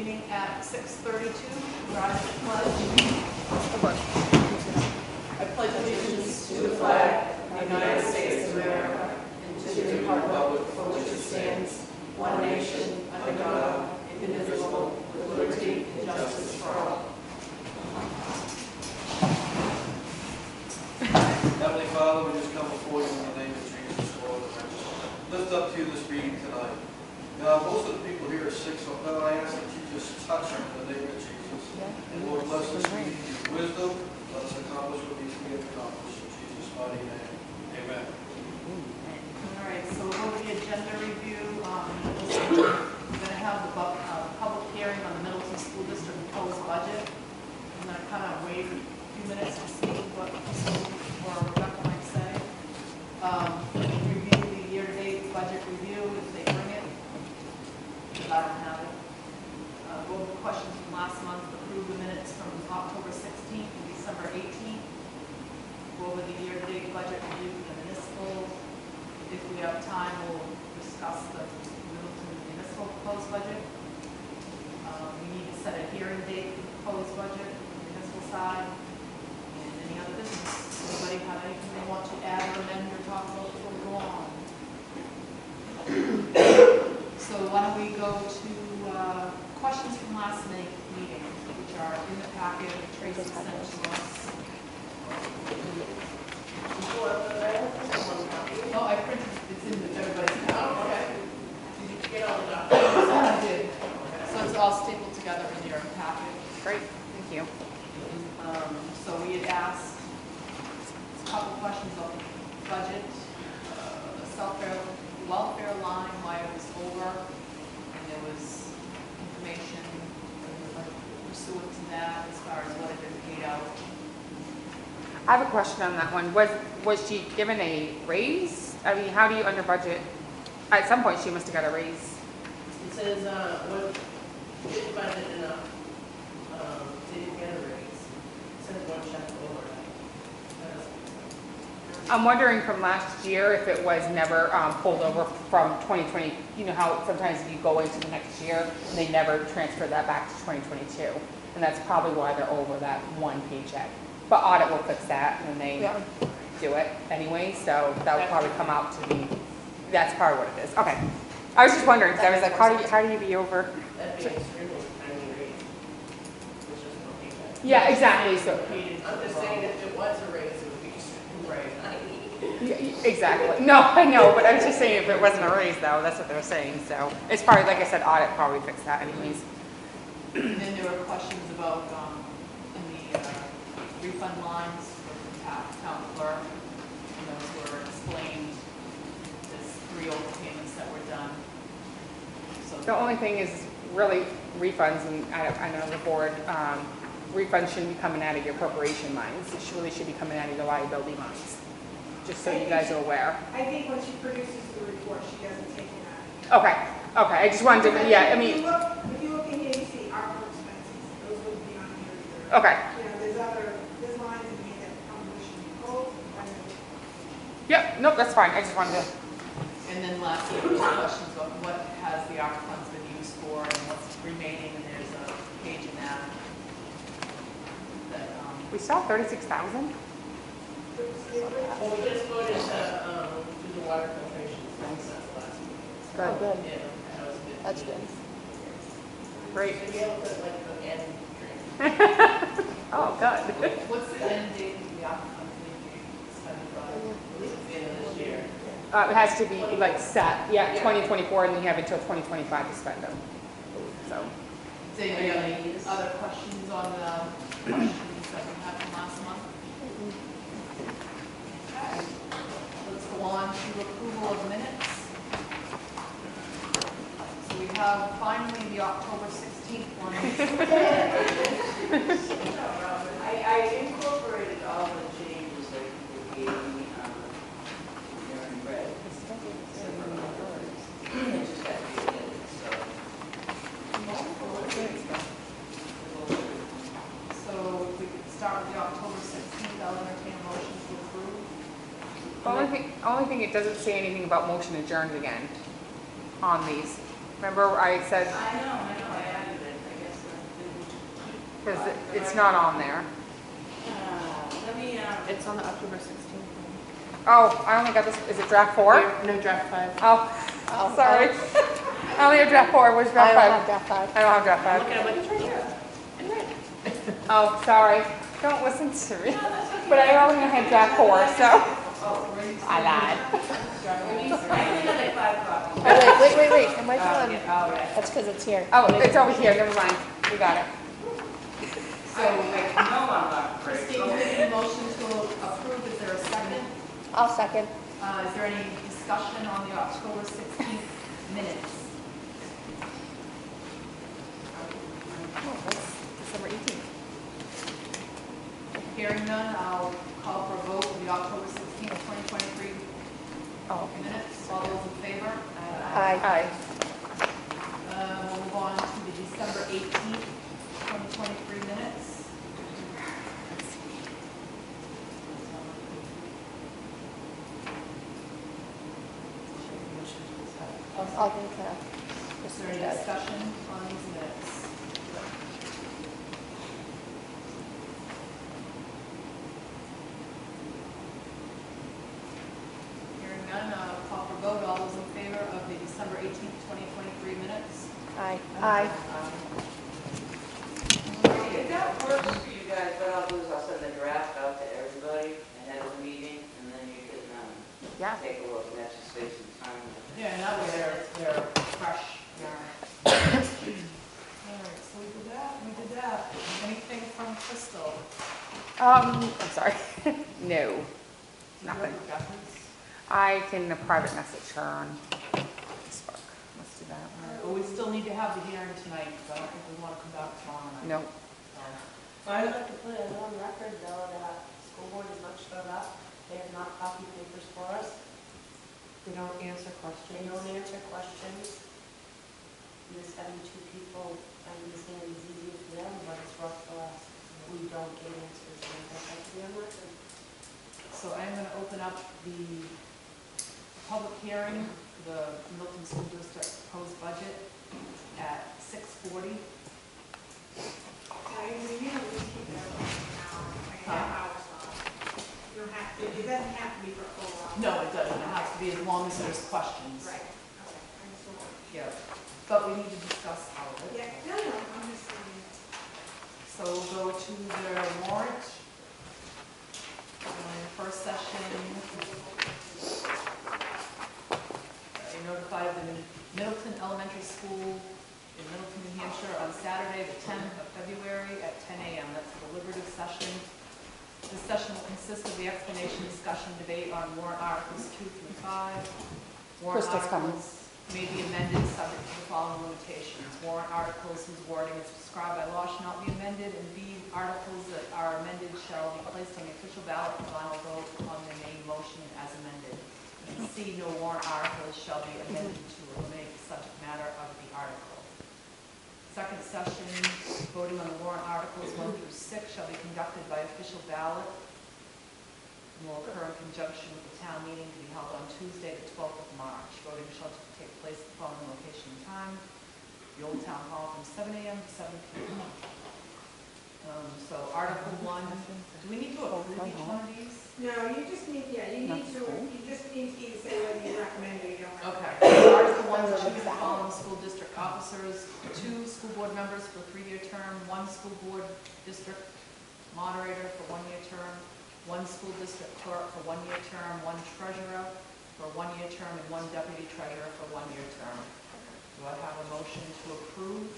meeting at 6:32. Rise to pledge. I pledge allegiance to the flag of the United States of America and to the republic for which it stands, one nation, under God, indivisible, with liberty and justice for all. Heavenly Father, we just come before you in the name of Jesus, Lord, and I just lift up to you this meeting tonight. God, most of the people here are sick, so God, I ask that you just touch them in the name of Jesus. And Lord, bless this meeting with wisdom. Let us accomplish what needs to be accomplished. In Jesus' mighty name. Amen. All right, so over the agenda review, we're going to have the public hearing on the Middleton School District proposed budget. I'm going to kind of wait a few minutes to see what Rebecca might say. Review the year-to-date budget review if they bring it. I don't have it. Go over questions from last month. Approve the minutes from October 16th and December 18th. Go over the year-to-date budget review for the municipal. If we have time, we'll discuss the Middleton municipal proposed budget. We need to set a hearing date for the proposed budget on the municipal side. And any other business. Anybody have anything they want to add or amend or talk about before we go on? So why don't we go to questions from last meeting, which are in the packet. Tracy sent to us. Oh, I printed. It's in everybody's packet. Okay. Did you get all the documents? I did. So it's all stapled together in your packet. Great, thank you. So we had asked a couple questions on the budget, the welfare line, why it was over, and there was information pursuant to that as far as what had been paid out. I have a question on that one. Was she given a raise? I mean, how do you under budget? At some point, she must have got a raise. It says, what did budget enough, didn't get a raise. It says one check over. I'm wondering from last year if it was never pulled over from 2020. You know how sometimes you go into the next year and they never transfer that back to 2022. And that's probably why they're over that one paycheck. But audit will fix that when they do it anyway. So that will probably come out to be, that's probably what it is. Okay. I was just wondering, because I was like, how do you be over? That'd be extremely tiny raise. Which is no paycheck. Yeah, exactly. So I'm just saying if it was a raise, it would be extremely tiny. exactly. No, I know, but I was just saying if it wasn't a raise, though, that's what they're saying. So it's probably, like I said, audit probably fix that anyways. And then there were questions about in the refund lines for the town clerk, and those were explained. There's 3 overpayments that were done. So The only thing is really refunds, and I know the board, refunds shouldn't be coming out of your appropriation lines. It really should be coming out of your liability lines, just so you guys are aware. I think when she produces the report, she doesn't take it out. Okay, I just wanted to, yeah, I mean, If you look in here, you see ARPA expenses, those wouldn't be on here either. okay. You know, there's lines in here that probably should be closed. Yep, nope, that's fine. I just wanted to, And then lastly, there were questions about what has the ARPA funds been used for and what's remaining, and there's a page in that. we still have 36,000? Well, we just voted to do the water filtration. That's the last meeting. Good. Good. Yeah, that was good. That's good. Great. Should be able to like the end drink. Oh, good. What's the end date of the ARPA funds being spent by? At least at the end of this year. It has to be like set, yeah, 2024, and then you have until 2025 to spend them. So, Does anybody have any other questions on the questions that we had from last month? Okay, let's go on to approval of minutes. So we have finally the October 16th one. I incorporated all the changes that you gave me during red. I just had to get it, so. So if we could start with the October 16th, I'll entertain a motion to approve. only thing it doesn't say anything about motion adjourned again on these. Remember I said, I know, I added it, I Because it's not on there. Let me, It's on the October 16th. Oh, I only got this, is it draft 4? No, draft 5. Oh, sorry. I only have draft 4, where's draft 5? I don't have draft 5. I don't have draft 5. Look at it, like it's right here. And right. Oh, sorry. Don't listen to me. But I only had draft 4, so I lied. like 5 copies. Wait. Am I done? Yeah. That's because it's here. Oh, it's over here, never mind. We got it. So, like, no, I'm not Christine, crazy. is there a motion to approve? Is there a second? I'll second. Is there any discussion on the October 16th minutes? Oh, that's December 18th. Hearing none, I'll call for a vote for the October 16th, 2023 minutes. All those in favor? Aye. We'll move on to the December 18th, 2023 minutes. I'll think Is there any discussion on these minutes? Hearing none, I'll call for vote. All those in favor of the December 18th, 2023 minutes? Aye. If that works for you guys, what I'll do is I'll send the draft out to everybody ahead of the meeting, and then you can, Yeah. take a look, and that's just save some time. Yeah, and that way they're fresh. All right, so we did that. Anything from Crystal? I'm sorry. No, nothing. Reference? I can private message her on Facebook. Let's do that. But we still need to have the hearing tonight, because I don't think we want to come back tomorrow night. No. I'd like to put it on record, though, that school board has not showed up. They have not copied papers for us. They don't answer questions. They don't answer questions. Just having 2 people, I understand it's easy for them, but it's rough for us. We don't get answers, and that's like to be on record. So I'm going to open up the public hearing, the Middleton School District proposed budget at 6:40. You don't need to keep that on an hour, like a half hour slot. You don't have to, it doesn't have to be for a full hour. No, it doesn't. It has to be as long as there's questions. Right, okay, I just want. Yeah. But we need to discuss all of it. Yeah, no, I'm just saying. So we'll go to the warrant. First session, I notified the Middleton Elementary School in Middleton, New Hampshire on Saturday, the 10th of February at 10 a.m. That's a deliberative session. This session will consist of the explanation, discussion, debate on warrant articles 2 through 5. Warrant Crystal's coming. articles may be amended subject to the following limitations. Warrant articles whose wording is prescribed by law shall not be amended, and B, articles that are amended shall be placed on the official ballot for final vote on the main motion as amended. And C, no warrant articles shall be amended to eliminate the subject matter of the article. Second session, voting on the warrant articles 1 through 6 shall be conducted by official ballot and will occur in conjunction with the town meeting to be held on Tuesday, the 12th of March. Voting shall take place at the following location and time: the Old Town Hall from 7 a.m. to 7 p.m. So Article 1, do we need to approve each one of these? No, you just need, you just need to either say whether you recommend or you don't. Okay. Article 1, to choose the following school district officers: 2 school board members for a 3-year term, 1 school board district moderator for 1-year term, 1 school district clerk for 1-year term, 1 treasurer for a 1-year term, and 1 deputy treasurer for a 1-year term. Do I have a motion to approve?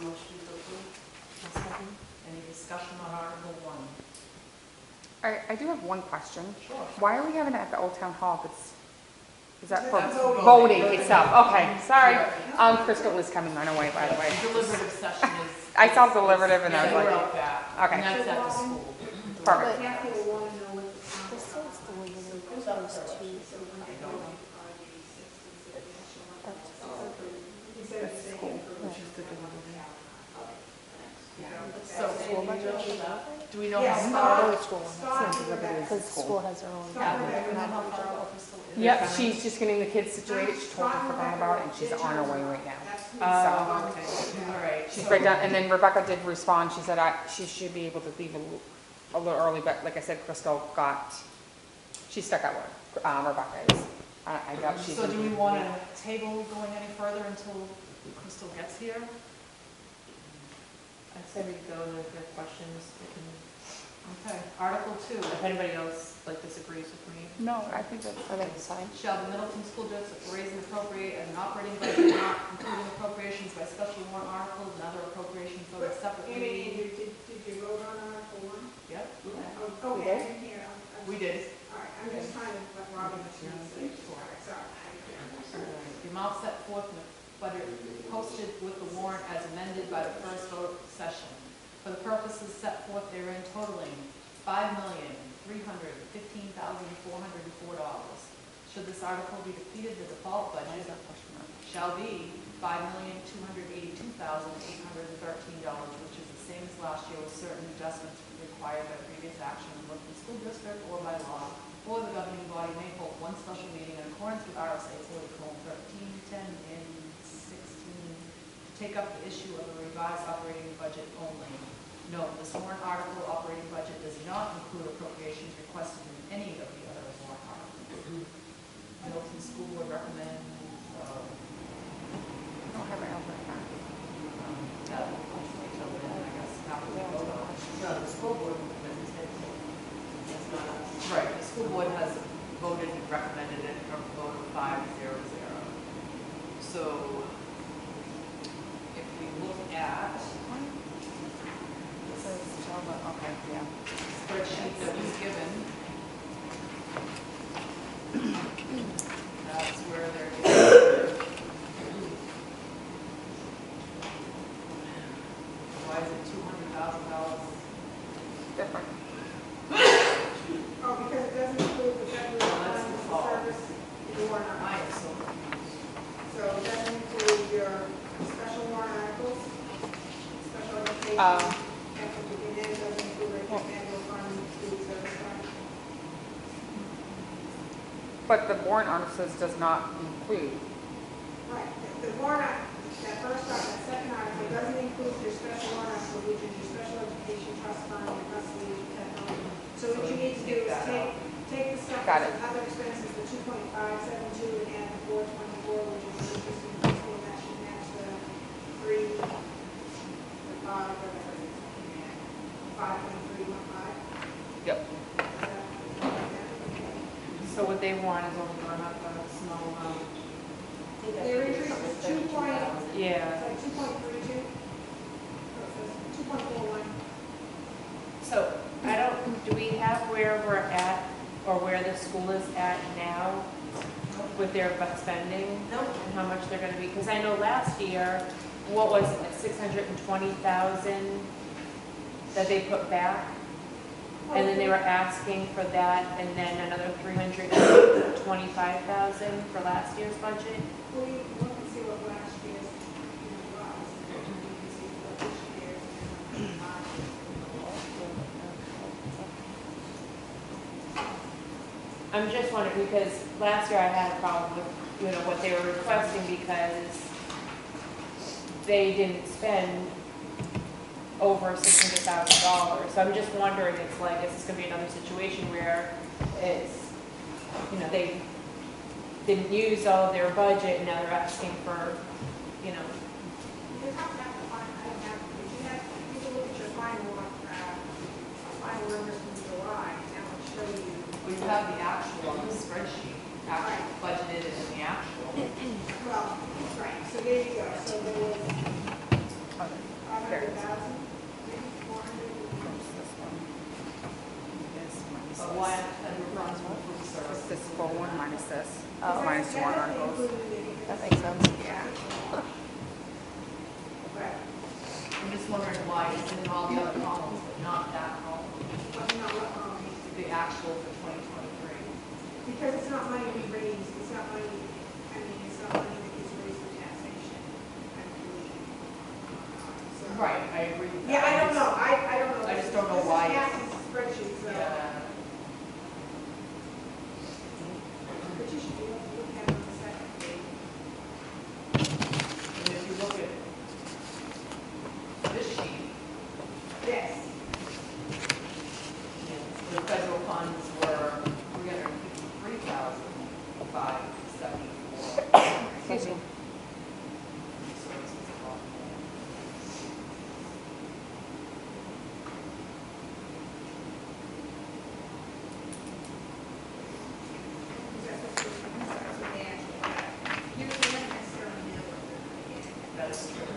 Motion to approve. Any discussion on Article 1? I do have one question. Sure. Why are we having it at the Old Town Hall? Is that for That's voting. voting itself? Okay, sorry. Crystal is coming on her way, by the way. The deliberative session is. I saw deliberative and I was Yeah, we're like, out back. okay. And that's at the school. Perfect. Kathy will want to know what the count This is. is the one that goes to. Instead of saying approve. So, School budget. do Do we know Yeah, how Scott- far? Go to school. Scott and Rebecca. Because school has their own. Scott and Do Rebecca we know have how each far other. over Crystal is? Yep, she's just getting the kids situated. She told her Scott and forgot Rebecca about it, and she's did on her turn way around. right now. That's who- Oh, Okay, all right. She's so- right down, and then Rebecca did respond, she said she should be able to leave a little early, but like I said, Crystal she's stuck at work, Rebecca is. I doubt she's. So do we want to table going any further until Crystal gets here? I say we go to the questions, we can- Okay, Article 2. if anybody else like disagrees with me. No, I think it's fine. Shall the Middleton School District raise and appropriate an operating budget not including appropriations by special warrant articles and other appropriations voted Amy, separately? did you vote on Article 1? Yep, Oh, okay, I didn't hear. we did. All right, I'm just trying to let Robin say. All right, sorry. The amount set forth in the budget posted with the warrant as amended by the first vote session for the purposes set forth therein totaling $5,315,404. Should this article be defeated, the default budget shall be $5,282,813, which is the same as last year with certain adjustments required by previous action of the local school district or by law, or the governing body may hold one special meeting in accordance with RSA 40:13, 10, and 16 to take up the issue of a revised operating budget only. Note, this warrant article operating budget does not include appropriations requested in any of the other warrant articles. Middleton School Board recommends, I don't have it out right now. let's wait till then, I guess, after we vote on it. No, the school board recommends it. That's not us. Right, the school board has voted and recommended it from a vote of 5-0. So, if we look at Okay, yeah. spreadsheet that was given, that's where they're. Why is it $200,000? Different. Oh, because it doesn't include the federal Well, that's the funds fall. service, you are not. I am so confused. So it doesn't include your special warrant articles, special education, Oh. and from the beginning, it doesn't include your annual fund, food service fund. But the warrant articles does not include. Right, the warrant, that first article, that second article, doesn't include your special warrant article, which is your special education trust fund, your custody, your technology. So what you need to do is take the stuff Got that's it. in other expenses, the 2.572, and add the 424, which is the interest in principal, and that should match the 3, the 5, whatever it is. 5.315. Yep. So what they want is only going up a small amount. Their increase is 2 point, Yeah. it's like 2.32. So it says 2.41. So I don't, do we have where we're at or where the school is at now with their spending? Nope. And how much they're gonna be? Because I know last year, what was it, like 620,000 that they put back? And then they were asking for that and then another 325,000 for last year's budget. We look and see what last year's was, and we can see what this year's and I'm just wondering, because last year I had a problem with, what they were requesting because they didn't spend over $600,000. So I'm just wondering, it's like, is this gonna be another situation where it's, they didn't use all of their budget and now they're asking for, You have to find, I don't have, if you have, if you look at your final numbers from July, that will show you. We have the actual on the spreadsheet, actual budgeted and the actual. Well, right, so there you go, so there was 500,000, maybe 400. But why, and we're running food service. This full one minus this, Oh. minus the warrant articles. That makes sense. Right, I'm just wondering why it's in all the other columns, but not that column, but not what, the actual for 2023. because it's not money we raised, it's not money, it's not money that gets raised for taxation, I believe. So- Right, I agree with that. Yeah, I don't know, I don't know. I just don't know why. This is Cassie's spreadsheet, so. Yeah. But you should be able to look at it on the second page. And if you look at this sheet, Yes. the federal funds were 353,574. Excuse me. So this is a lot more. That's what they actually have. You don't necessarily know what they're getting. That is true.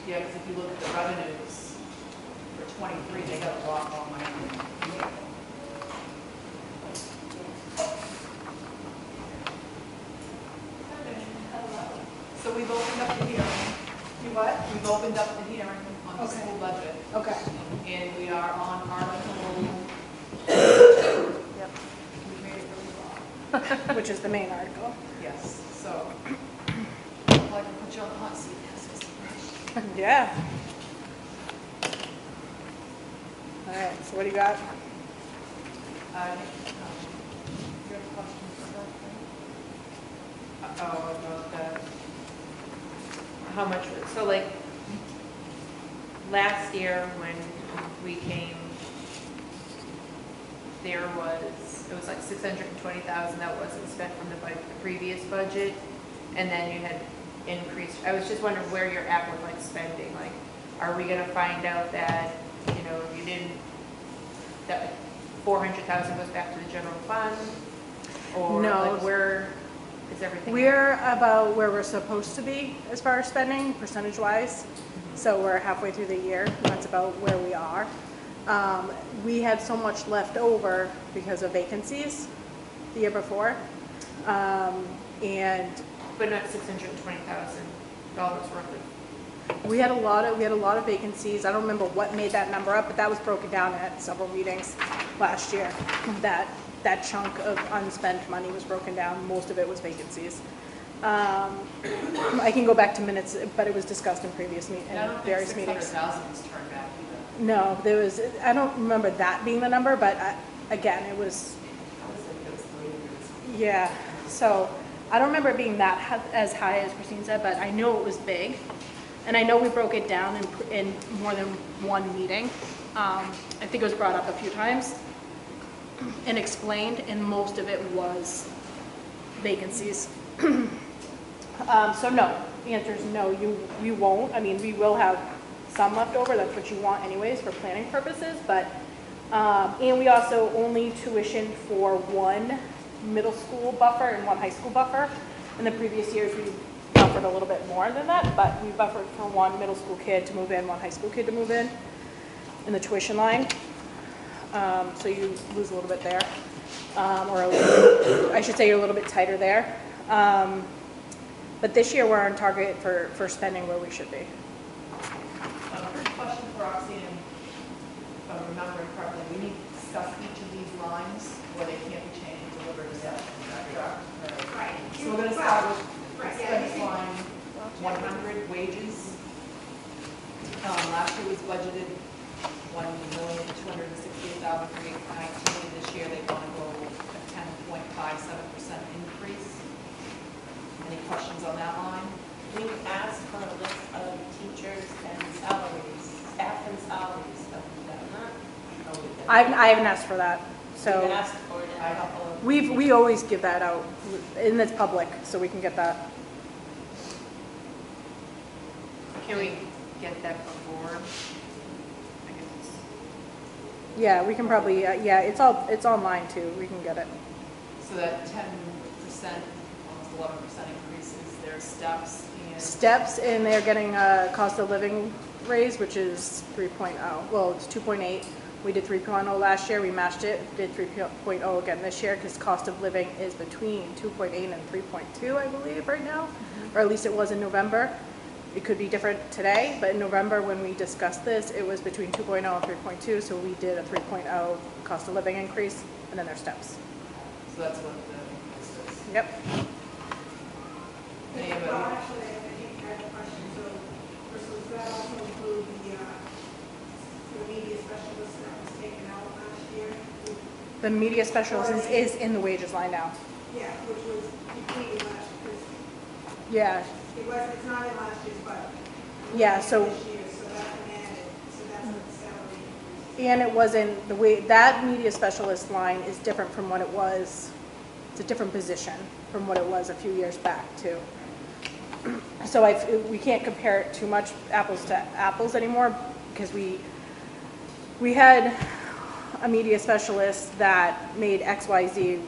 Yeah, because if you look at the revenues for 23, they got a lot more money than we. So we've opened up the hearing. You what? We've opened up the hearing on the Okay. school budget, Okay. and we are on article, Yep. we made it really long. Which is the main article. Yes, so, I'd like to put you on the hot seat. Yeah. All right, so what do you got? You have questions for that? Oh, about the, how much, so like, last year when we came, there was, it was like 620,000 that wasn't spent from the previous budget, and then you had increased, I was just wondering where you're at with like spending, like, are we gonna find out that, you know, you didn't, that 400,000 goes back to the general fund? Or No. like where is everything? We're about where we're supposed to be as far as spending, percentage-wise. So we're halfway through the year, and that's about where we are. We had so much left over because of vacancies the year before. And But not $620,000 worth of. we had a lot of vacancies. I don't remember what made that number up, but that was broken down at several meetings last year. That chunk of unspent money was broken down. Most of it was vacancies. I can go back to minutes, but it was discussed in previous I don't think various meetings. 600,000 was turned back either. No, there was, I don't remember that being the number, but again, it was, I was thinking it was 300. yeah. So I don't remember it being that as high as Christine said, but I know it was big. And I know we broke it down in more than one meeting. I think it was brought up a few times and explained, and most of it was vacancies. So no, the answer is no, you won't. I mean, we will have some left over, that's what you want anyways for planning purposes, but, and we also only tuition for one middle school buffer and one high school buffer. In the previous years, we buffered a little bit more than that, but we buffered for one middle school kid to move in, one high school kid to move in the tuition line. So you lose a little bit there, or a little, I should say you're a little bit tighter there. But this year we're on target for spending where we should be. Question for Roxanne, if I'm remembering correctly, we need to discuss each of these lines where they can't be changed and delivered as that. Right. So we're gonna start with Right, yeah, expense line 100, wages. Last year was budgeted 1,268,000 for 2019. This year they want to go a 10.57% increase. Any questions on that line? We asked for a list of teachers and salaries, staff and salaries, have we done that? No, we didn't. I haven't asked for that, We so asked for it in a couple of. we always give that out, and it's public, so we can get that. Can we get that before? I guess. Yeah, we can probably, yeah, it's online too, we can get it. So that 10%, almost 11% increase is their steps and. Steps, and they're getting a cost of living raise, which is 3.0, well, it's 2.8. We did 3.0 last year, we matched it, did 3.0 again this year, because cost of living is between 2.8 and 3.2, I believe, right now, or at least it was in November. It could be different today, but in November, when we discussed this, it was between 2.0 and 3.2, so we did a 3.0 cost of living increase, and then their steps. So that's what the increase is. Yep. Anybody? Well, actually, I think I have a question. So, does that also include the the media specialist that was taken out last year. The media specialist is in the wages line now. Yeah, which was completely last, because Yeah, it's not in last year's budget. Yeah, so- This year, so that's been added, so that's what the salary increase. and it wasn't, the way, that media specialist line is different from what it was. It's a different position from what it was a few years back too. So we can't compare it too much apples to apples anymore, because we had a media specialist that made XYZ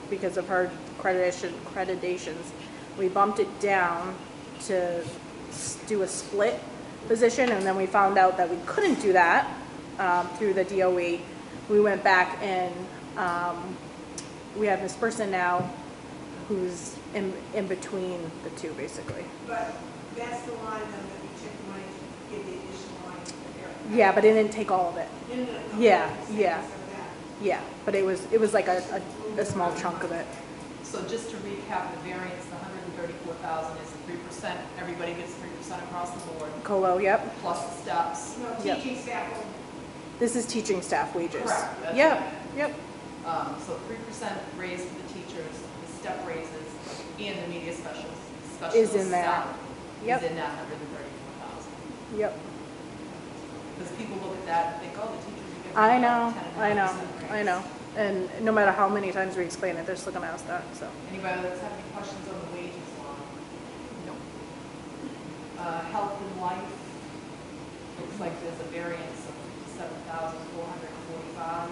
because of her accreditations. We bumped it down to do a split position, and then we found out that we couldn't do that through the DOE. We went back and we have this person now who's in between the two, basically. But that's the line then that we took money to give the additional line for Eric. Yeah, but it didn't take all of it. No, Yeah, I'm saying yeah. so that- Yeah, but it was like a small chunk of it. So just to recap, the variance, the 134,000 is the 3%, everybody gets 3% across the board, COLO, yep. plus the steps. No, Yep. teaching staff will This is teaching staff wages. Correct, that's Yep, right. yep. So 3% raise for the teachers, the step raises, and the media specialist Is in there. salary Yep. is in that 134,000. Yep. Because people look at that and think, oh, the teachers are getting. I know, 10.5% I know, I raise. know. And no matter how many times we explain it, they're still gonna ask that, so. Anybody that's have any questions on the wages line? No. Health and life, looks like there's a variance of 7,445.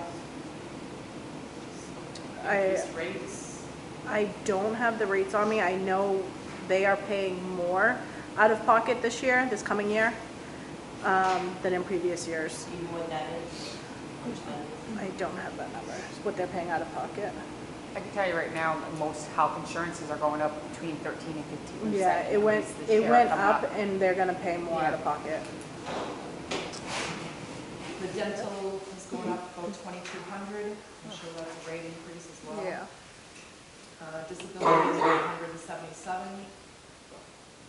Increased rates. I don't have the rates on me. I know they are paying more out of pocket this year, this coming year, than in previous years. Do you know what that is? Which that is? I don't have that number, what they're paying out of pocket. I can tell you right now, most health insurances are going up between 13 and 15%. Yeah, it went up and they're gonna pay more out of pocket. The dental is going up about 2,200. I'm sure that's a rate increase as well. Yeah. Disability is 177.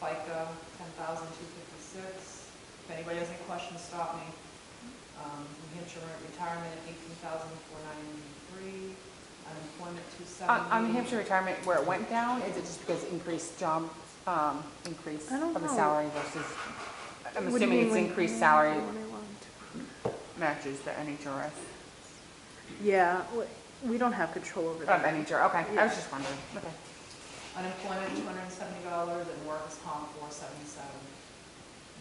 FICA, 10,256. If anybody has any questions, stop me. New Hampshire retirement, 18,493. Unemployment, 270. On New Hampshire retirement, where it went down, is it just because increased job, increase I don't of the know. salary versus, I'm What do you assuming mean it's when- increased salary matches the NHRS. Yeah, we don't have control over that. NHR, okay, I was just wondering, okay. Unemployment, $270, and workers' comp, 477.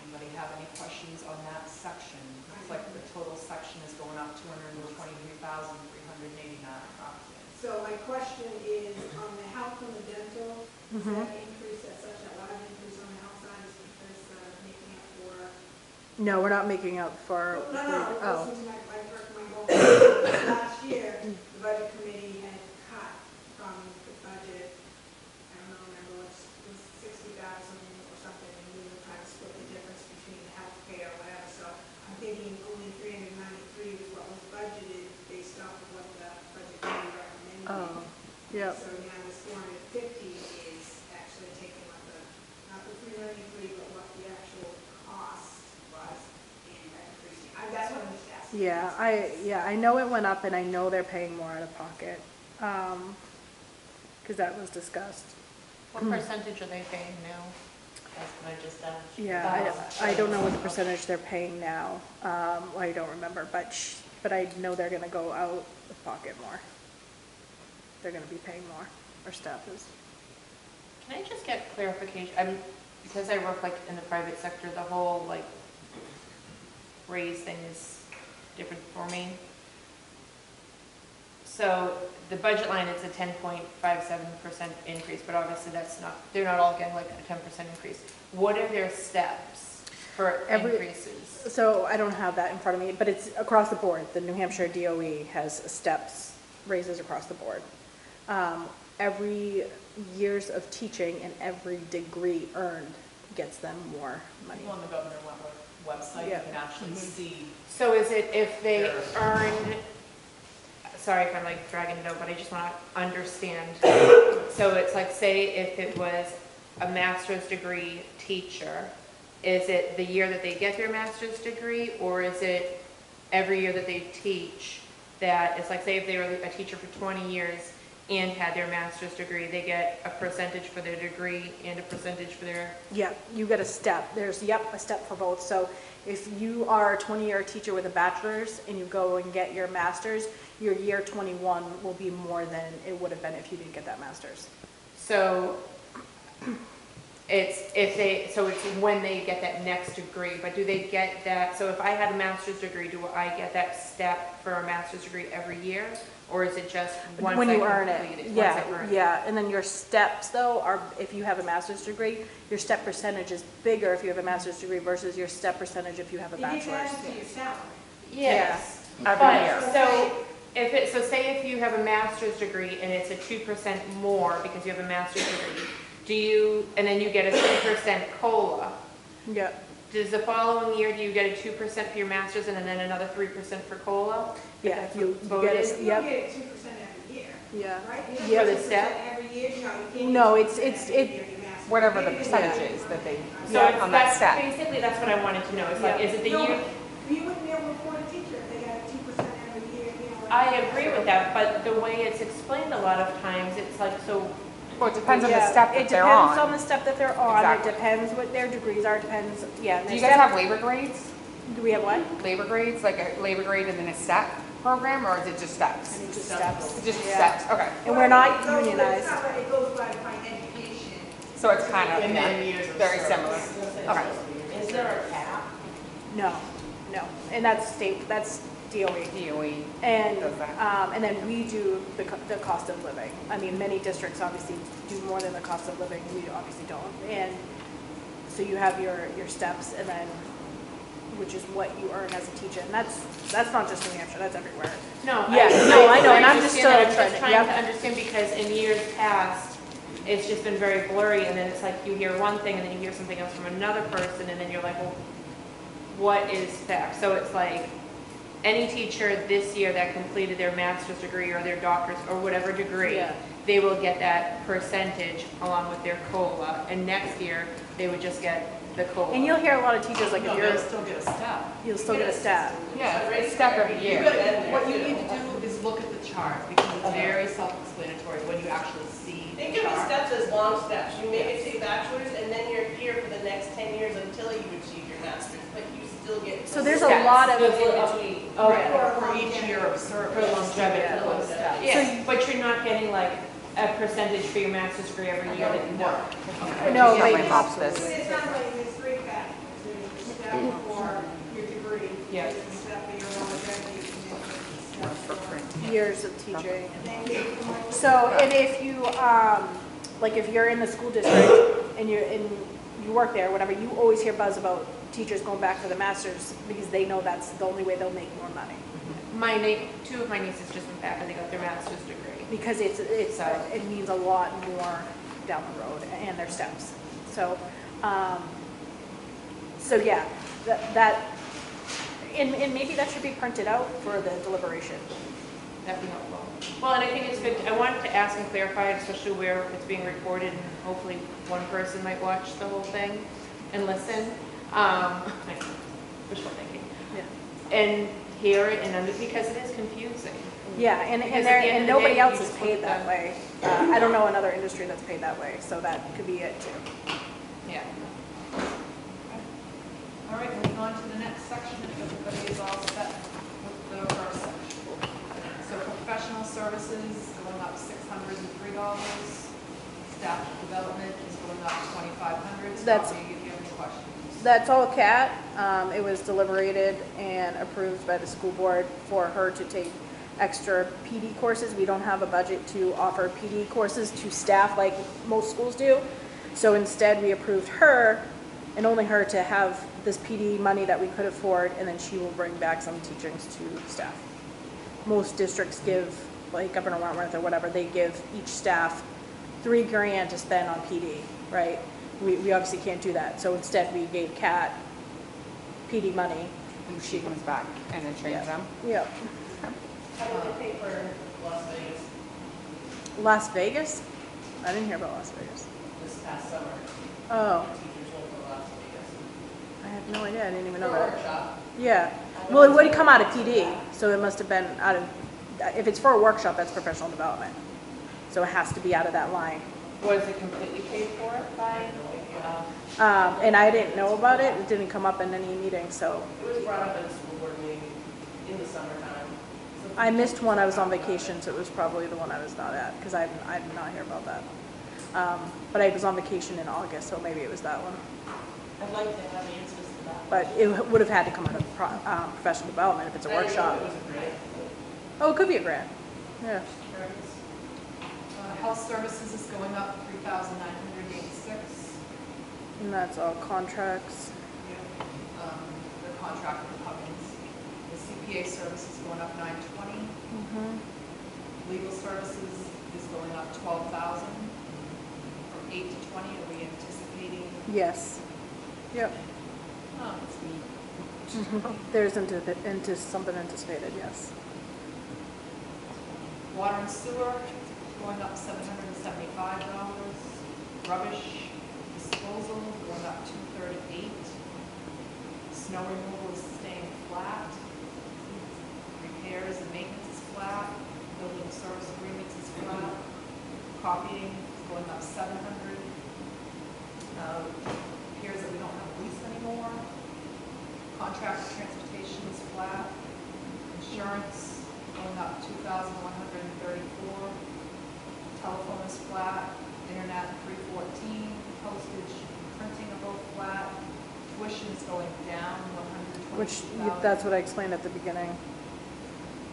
Anybody have any questions on that section? Looks like the total section is going up 223,389 approximately. So my question is, on the health and the dental, is that increase, at such a large increase on the health side is because making up for? No, we're not making up for. No, Oh, listen to my goal. Last year, the budget committee had cut from the budget, I don't know, remember, it was 60,000 or something, and we were trying to split the difference between the health care or whatever, so I'm thinking only 393 is what was budgeted based off of what the budget committee recommended. oh, yep. So now this 450 is actually taking what not the 393, but what the actual cost was and increasing. That's what I'm just asking. Yeah, I know it went up and I know they're paying more out of pocket. Because that was discussed. What percentage are they paying now? That's what I just asked. Yeah, I don't know what the percentage they're paying now. I don't remember, but I know they're gonna go out of pocket more. They're gonna be paying more, our staff is. Can I just get clarification? Because I work like in the private sector, the whole like raise thing is different for me. So the budget line, it's a 10.57% increase, but obviously they're not all getting like a 10% increase. What are their steps for increases? So I don't have that in front of me, but it's across the board. The New Hampshire DOE has steps, raises across the board. Every years of teaching and every degree earned gets them more money. On the Governor website, you Yeah. can actually see. So is it if they earned, sorry if I'm like dragging it out, but I just want to understand. So it's like, say if it was a master's degree teacher, is it the year that they get their master's degree, or is it every year that they teach, that it's like, say if they were a teacher for 20 years and had their master's degree, they get a percentage for their degree and a percentage for their, Yeah, you get a step. There's, a step for both. So if you are a 20-year teacher with a bachelor's and you go and get your master's, your year 21 will be more than it would have been if you didn't get that master's. so it's when they get that next degree, but do they get that, so if I had a master's degree, do I get that step for a master's degree every year? Or is it just once When I you earn complete it. it? Yeah, Once I earn it? yeah. And then your steps, though, are, if you have a master's degree, your step percentage is bigger if you have a master's degree versus your step percentage if you have a You need to add bachelor's. it to your salary. Yes, Every year. but, so, if it, so say if you have a master's degree and it's a 2% more because you have a master's degree, do you, and then you get a 3% COLA, Yeah. does the following year, do you get a 2% for your master's and then another 3% for COLA? Yeah, That's you voted? get a, You don't yep, get 2% every year, yeah. right? You don't Yeah, get the 2% step? every year, no, you can't. No, get it's 2% every it- year in your master's. Whatever the You percentage get is that they, So Yeah, it's, on that that's, step. basically, that's what I wanted to know, it's like, Yeah. is it the No, year? you wouldn't be able to report a teacher if they got a 2% every year, you know. I agree with that, but the way it's explained a lot of times, it's like, so, well, it depends on the Yeah, step that they're It depends on on. the step that they're on. It Exactly. depends what their degrees are, it depends, yeah. Do you guys have labor grades? Do we have what? Labor grades, like a labor grade and then a step program, or is it just steps? I need just steps. Just Yeah. steps, okay. And we're not It goes- unionized. It's not like it goes by education. So it's kind of, And yeah, then years of very service. similar. Okay. Is there a cap? No, no. And that's state, that's DOE. DOE. And, Does that. and then we do the cost of living. I mean, many districts obviously do more than the cost of living, we obviously don't. And so you have your steps and then, which is what you earn as a teacher. And that's not just New Hampshire, that's everywhere. no. Yeah, no, I know, and I'm just understand that. still I'm just trying trying to- to understand, because in years past, it's just been very blurry, and then it's like, you hear one thing, and then you hear something else from another person, and then you're like, well, what is fact? So it's like, any teacher this year that completed their master's degree or their doctor's or whatever degree, Yeah. they will get that percentage along with their COLA, and next year, they would just get the COLA. And you'll hear a lot of teachers, like No, if you're, they'll still get a step. you'll still get a step. Yeah, it's a step every You year. gotta- What you need to do is look at the chart, because it's very self-explanatory when you actually see Think the of the chart. steps as long steps. You make it to your bachelor's, and then you're here for the next 10 years until you achieve your master's, but you still get. So there's a Steps. lot of, So it's in between. Oh, Right, yeah. for each year of service. For longevity. Yeah, those steps. Yeah, but you're not getting like a percentage for your master's degree every year that you work. no, Yeah, like, my pops this. It's not like there's 3 factors. There's a step for your degree. Yeah. There's a step for your longevity, and then there's a step for. years of teaching. And then you come up with- So, and if you, like if you're in the school district and you work there, whatever, you always hear buzz about teachers going back for the masters because they know that's the only way they'll make more money. Two of my nieces just went back and they got their master's degree. Because it means a lot more down the road and their steps. So, so yeah, and maybe that should be printed out for the deliberation. That'd be helpful. Well, and I think it's good, I wanted to ask and clarify, especially where it's being recorded, and hopefully one person might watch the whole thing and listen. Wishful thinking. Yeah. And hear it and because it is confusing. Yeah, and Because at the end of the nobody day, else you is just look paid at that the- way. I don't know another industry that's paid that way, so that could be it too. Yeah. All right, moving on to the next section, if everybody is all set with the first section. So professional services going up $603. Staff development is going up $2,500. That's- Stop me if you have any questions. That's all Kat. It was deliberated and approved by the school board for her to take extra PD courses. We don't have a budget to offer PD courses to staff like most schools do. So instead, we approved her and only her to have this PD money that we could afford, and then she will bring back some teachings to staff. Most districts give, like Governor Wentworth or whatever, they give each staff $3,000 to spend on PD, right? We obviously can't do that. So instead, we gave Kat PD money. And she comes back and then trains them. Yeah. How do they pay for Las Vegas Las Vegas? I didn't hear about Las Vegas. this past summer? Oh, Teachers went to Las Vegas. I have no idea. I didn't even For know a that. workshop. Yeah. Well, it would come out of PD, so it must have been out of, if it's for a workshop, that's professional development. So it has to be out of that line. Was it completely paid for by? And I didn't know about it, it didn't come up in any meeting, so. It was brought up at a school board meeting in the summertime. I missed one, I was on vacation, so it was probably the one I was not at, because I did not hear about that. But I was on vacation in August, so maybe it was that one. I'd like to have answers to that. But it would have had to come out of professional development if it's a I didn't know workshop. it was a grant. Oh, it could be a grant, yeah. Health services is going up 3,986. And that's all contracts. The contract with Huggins. The CPA service is going up 920. Legal services is going up 12,000. From 8 to 20, are we anticipating? Yes. Yep. Oh, that's neat. There's into something anticipated, yes. Water and sewer going up $775. Rubbish disposal going up $238. Snow removal is staying flat. Repairs and maintenance is flat. Building service agreements is flat. Copying is going up 700. Appears that we don't have a lease anymore. Contract transportation is flat. Insurance going up 2,134. Telephone is flat. Internet 314. Postage and printing are both flat. Tuition is going down 120. Which, that's what I explained at the beginning.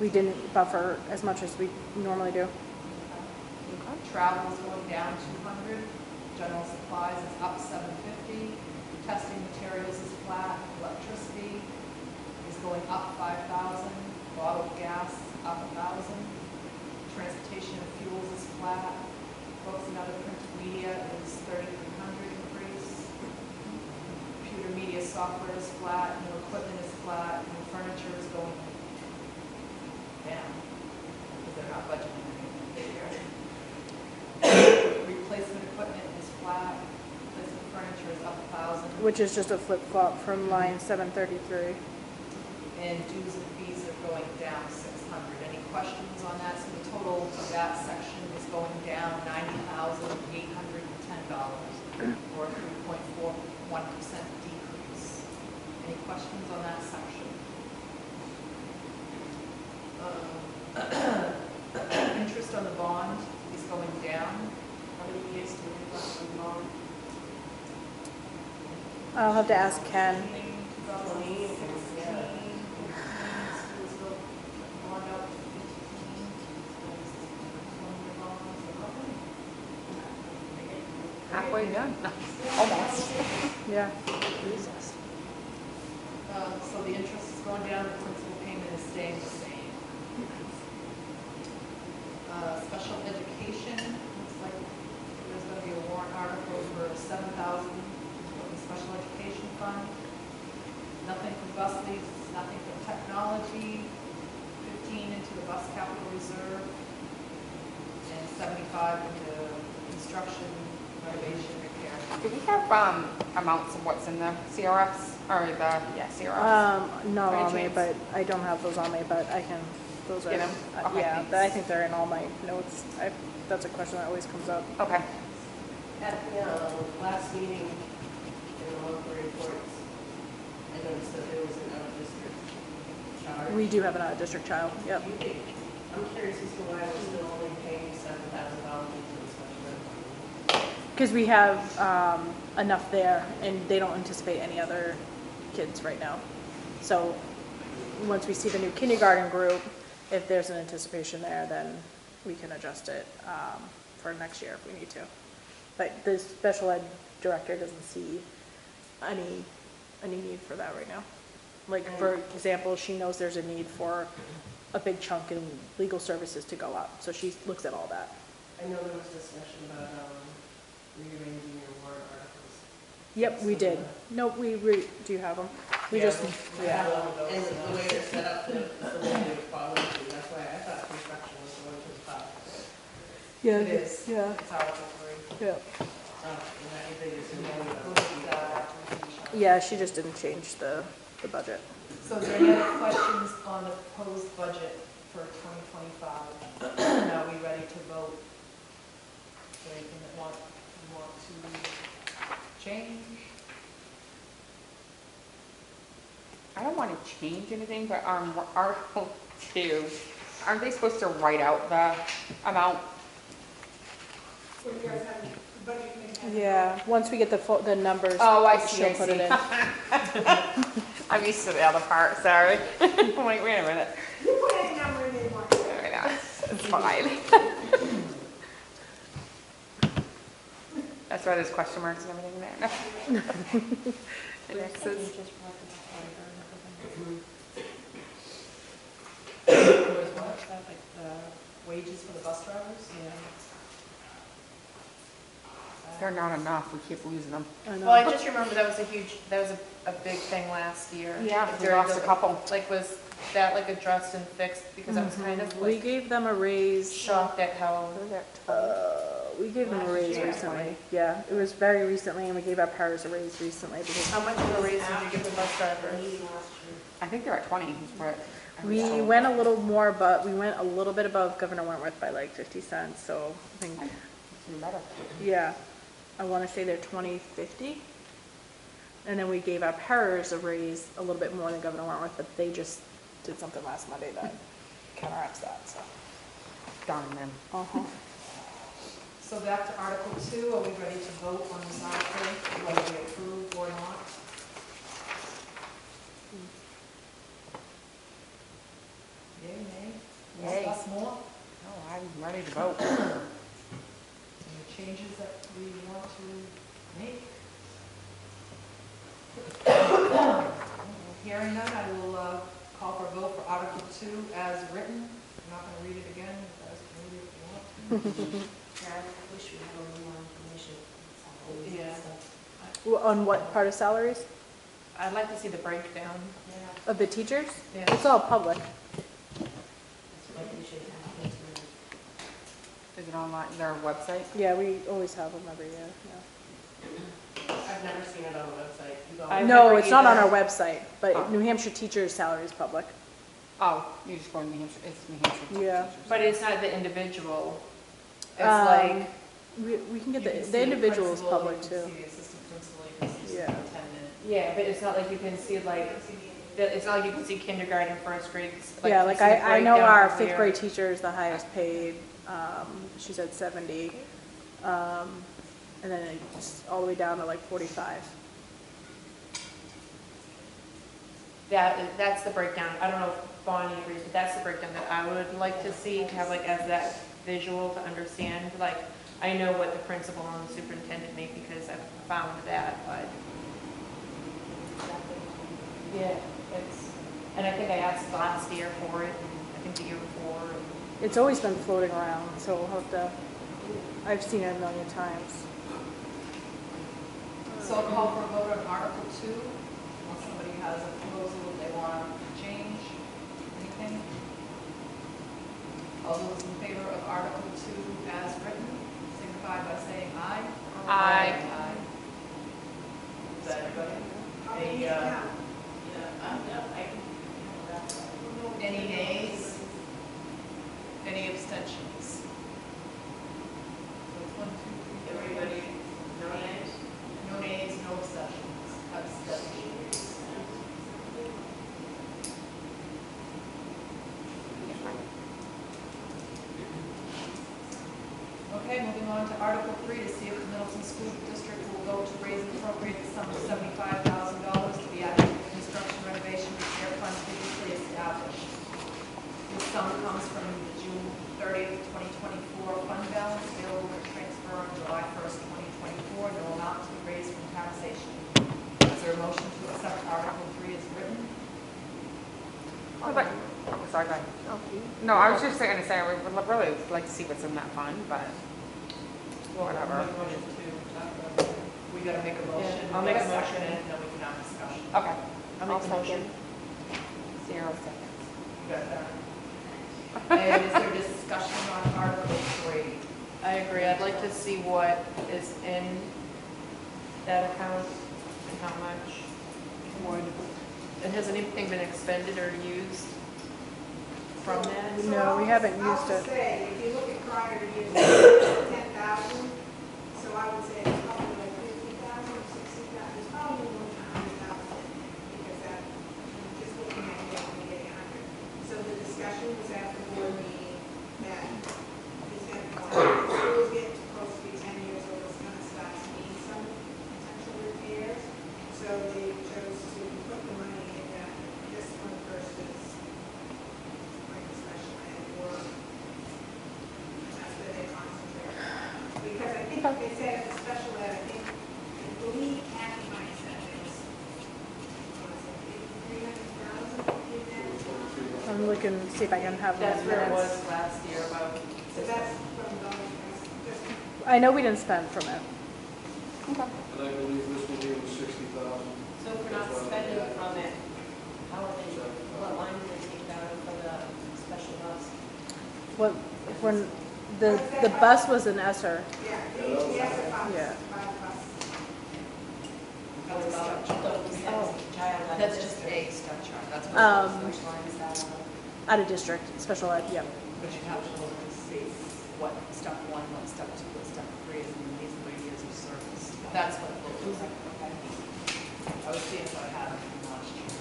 We didn't buffer as much as we normally do. Travel is going down 200. General supplies is up 750. Testing materials is flat. Electricity is going up 5,000. Bottled gas up 1,000. Transportation and fuels is flat. Books and other printed media is 3,300 increase. Computer media software is flat. New equipment is flat. New furniture is going down because they're not budgeting anything this year. Replacement equipment is flat. Replacement furniture is up 1,000. Which is just a flip-flop from line 733. And dues and fees are going down 600. Any questions on that? So the total of that section is going down $90,810, or a 3.41% decrease. Any questions on that section? Interest on the bond is going down. How many years do we have left on the bond? I'll have to ask Ken. 2016. Halfway done, almost. Yeah. So the interest is going down, the principal payment is staying the same. Special education, looks like there's going to be a warrant article for $7,000 for the special education fund. Nothing for bus leases, nothing for technology, 15 into the bus capital reserve, and 75 into construction, renovation, repair. Do we have amounts of what's in the CRFs, or the, CRFs? Not Any on me, chance? but I don't have those on me, but I can, those are, Get 'em? Okay, yeah, thanks. I think they're in all my notes. That's a question that always comes up. Okay. At the last meeting, in the monthly reports, I noticed that there was an out-of-district charge. We do have an out-of-district child, yep. I'm curious as to why we're still only paying $7,000 into the special ed fund. Because we have enough there, and they don't anticipate any other kids right now. So once we see the new kindergarten group, if there's an anticipation there, then we can adjust it for next year if we need to. But the special ed director doesn't see any need for that right now. Like, for example, she knows there's a need for a big chunk in legal services to go up, so she looks at all that. I know there was discussion about rearranging your warrant articles. Yep, we did. Nope, do you have them? We just, yeah. And the way they're set up, the way they follow through, that's why I thought construction was the one to the top. Yeah, It is. yeah, It's Article 3. yeah. And that they just Includes, know acquisition. Yeah, she just didn't change the budget. So is there any other questions on the proposed budget for 2025? Are we ready to vote? Is there anything that you want to change? I don't want to change anything, but Article 2, aren't they supposed to write out the amount? So you guys have a budget committee? Yeah, once we get the numbers. Oh, I see, she'll I put it see. in. I'm used to the other part, sorry. I'm like, wait a minute. You put any number in there you want. I know, it's fine. That's why there's question marks and everything there. And it says- Where's what? Like the wages for the bus drivers? Yeah. They're not enough, we keep losing them. I know. Well, I just remember that was a big thing last year. Yeah, we During lost a the- couple. Like, was that like addressed and fixed? Because I was kind of We like gave them a raise. shocked at how, We gave them a Last raise year. recently. Yeah, it was very recently, and we gave our pairs a raise recently because how much of a raise did you give the bus drivers? Meeting last year. I think they're at 20, is what I was we told. went a little more, but we went a little bit above Governor Wentworth by like 50 cents. So I think, It's even better. yeah, I want to say they're 20.50. And then we gave our pairs a raise a little bit more than Governor Wentworth, but they just did something last Monday that counteracts that. So. Darn them. Uh-huh. So back to Article 2, are we ready to vote on this article, whether we approve or not? Yay, nay? Yay. Discuss more? Oh, I'm ready to vote. Any changes that we want to make? Hearing none, I will call for a vote for Article 2 as written. I'm not going to read it again, you guys can read it if you want to. Yeah, I wish we had a little more information. Yeah. Well, on what part of salaries? I'd like to see the breakdown. Yeah, Of the teachers? Yeah. It's all public. that's what we should have. Is it on their website? Yeah, we always have them every year. Yeah. I've never seen it on the website. You go- I've No, never it's not on either. our website, but Oh. New Hampshire teachers' salary is public. Oh, you just go to New Hampshire, it's New Hampshire. Yeah. teachers. But it's not the individual. It's Um, like, We can get You can see the individual is principal, public You too. can see the assistant principal, you can see Yeah. superintendent. yeah, but it's not like you can see like, it's not like you can see kindergarten, first grade. Yeah, you like see the I know breakdown our of 5th where- grade teacher is the highest paid. She's at 70. And then it's all the way down to like 45. That's the breakdown. I don't know if Bonnie agrees, but that's the breakdown that I would like to see, to have like as that visual to understand. Like, I know what the principal and the superintendent make because I've found that, but yeah, it's, and I think I asked last year for it, and I think the year before. It's always been floating around, so we'll have to, I've seen it a million times. So I'll call for a vote on Article 2, unless somebody has a proposal that they want to change, anything. All those in favor of Article 2 as written, signify by saying aye. Aye. Is that everybody? Any, Yeah. Yeah, I can. Any nays? Any abstentions? So it's 1, 2, 3, Everybody, no names? no nays, no abstentions. Abstentions. Okay, moving on to Article 3, to see if the Middleton School District will vote to raise and appropriate the sum of $75,000 to be added to the construction renovation repair fund previously established. This sum comes from the June 30th, 2024 fund balance available for transfer on July 1st, 2024. No amount to be raised from taxation. Is there a motion to accept Article 3 as written? Oh, but, sorry, go ahead. No, I was just going to say, I would really like to see what's in that fund, but whatever. Make a motion to, we gotta make a motion. Yeah, I'll make a second motion. it, And then we can have discussion. Okay. I'll make the motion. 0 seconds. You got that? And is there discussion on Article 3? I agree. I'd like to see what is in that account and how much. And has anything been expended or used from that? No, we haven't used I would it. say, if you look at prior to years, 10,000, so I would say it's probably like 50,000, 60,000, it's probably more than 100,000, because that, just looking at it, we're getting 100. So the discussion was at the board meeting that is that schools get close to be 10 years old, it's gonna start to need some potential repairs. So they chose to put the money in that, this one versus like a special ed or that's where they concentrate. Because I think they said at the special ed, I think, I believe Kathy might said it was, what was it, 300,000 in that? I'm looking, see if I can have That's the where it minutes. was last year, about. So that's from those, just, I know we didn't spend from it. And I believe this will be was 60,000. So if we're not spending from it, how are they, what line do they take out for the special bus? What, when, the bus was an ESSER. yeah, the answer comes Yeah. by the bus. That's about, child. That's just a step chart, that's what. Which line is that on? Out of district, special ed, yep. But you have to look and see what step one, what step two, what step three is, and these are the years of service. That's what it looks like, okay? I was seeing if I had it from last year.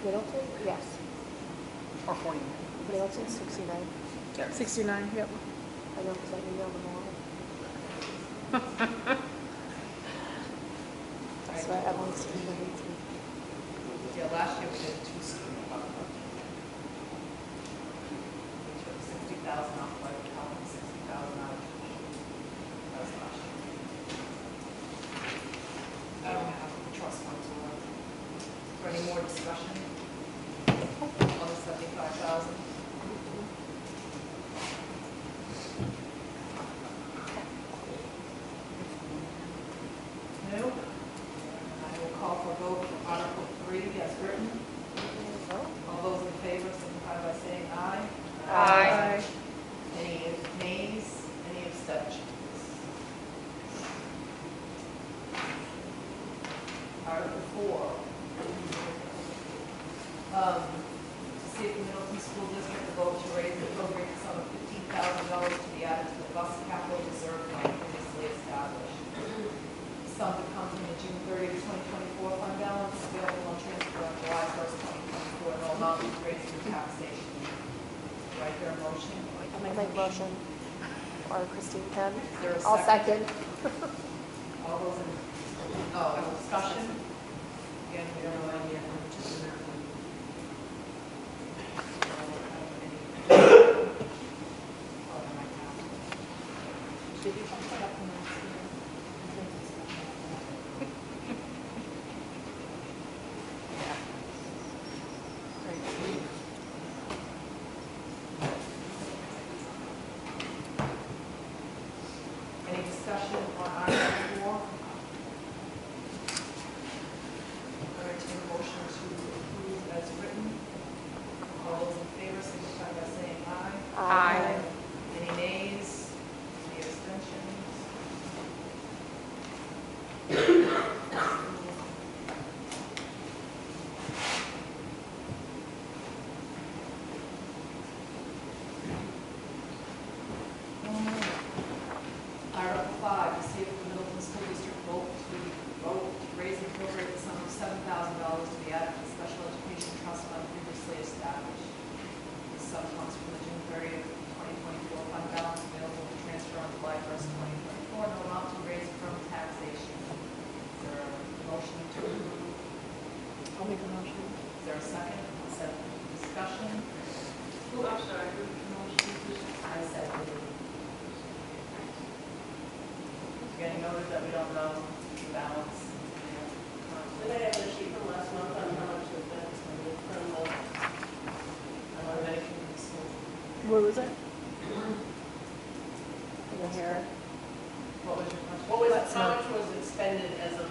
Middleton? Yes. Or 49. Middleton, 69. 69, yep. I know, because I emailed them all. That's why Evelyn's in the meeting. Yeah, last year we did two student buses. We took 60,000 off by the top and 60,000 out. That was last year. I don't have the trust funds or for any more discussion on the 75,000. No? I will call for vote for Article 3 as written. All those in favor signify by saying aye. Aye. Any nays, any abstentions? Article 4. To see if the Middleton School District will vote to raise the appropriate sum of $15,000 to be added to the bus capital reserve fund previously established. Sum to come from the June 30th, 2024 fund balance available on transfer on July 1st, 2024, no amount to be raised through taxation. Do I hear a motion? I'll make a motion, or Christine can. Is there a I'll second? second. All those in, discussion? Again, we don't know any yet, which is in there. Did you talk about from last year? Any discussion on Article 4? Entertain a motion to approve as written. All those in favor signify by saying aye. Aye. Any nays? Any abstentions? Article 5, to see if the Middleton School District vote to raise and appropriate the sum of $7,000 to be added to the Special Education Trust Fund previously established. This sum comes from the June 30th, 2024 fund balance available to transfer on July 1st, 2024, no amount to be raised from taxation. Is there a motion to approve? I'll make a motion. Is there a second? Second. Discussion? Oh, I'm sorry, I said. Getting noted that we don't know the balance. Did I have the sheet from last month on how much has been expended from the, Medicaid and school. What was it? In here. What was your question? what was it, how much was expended as of,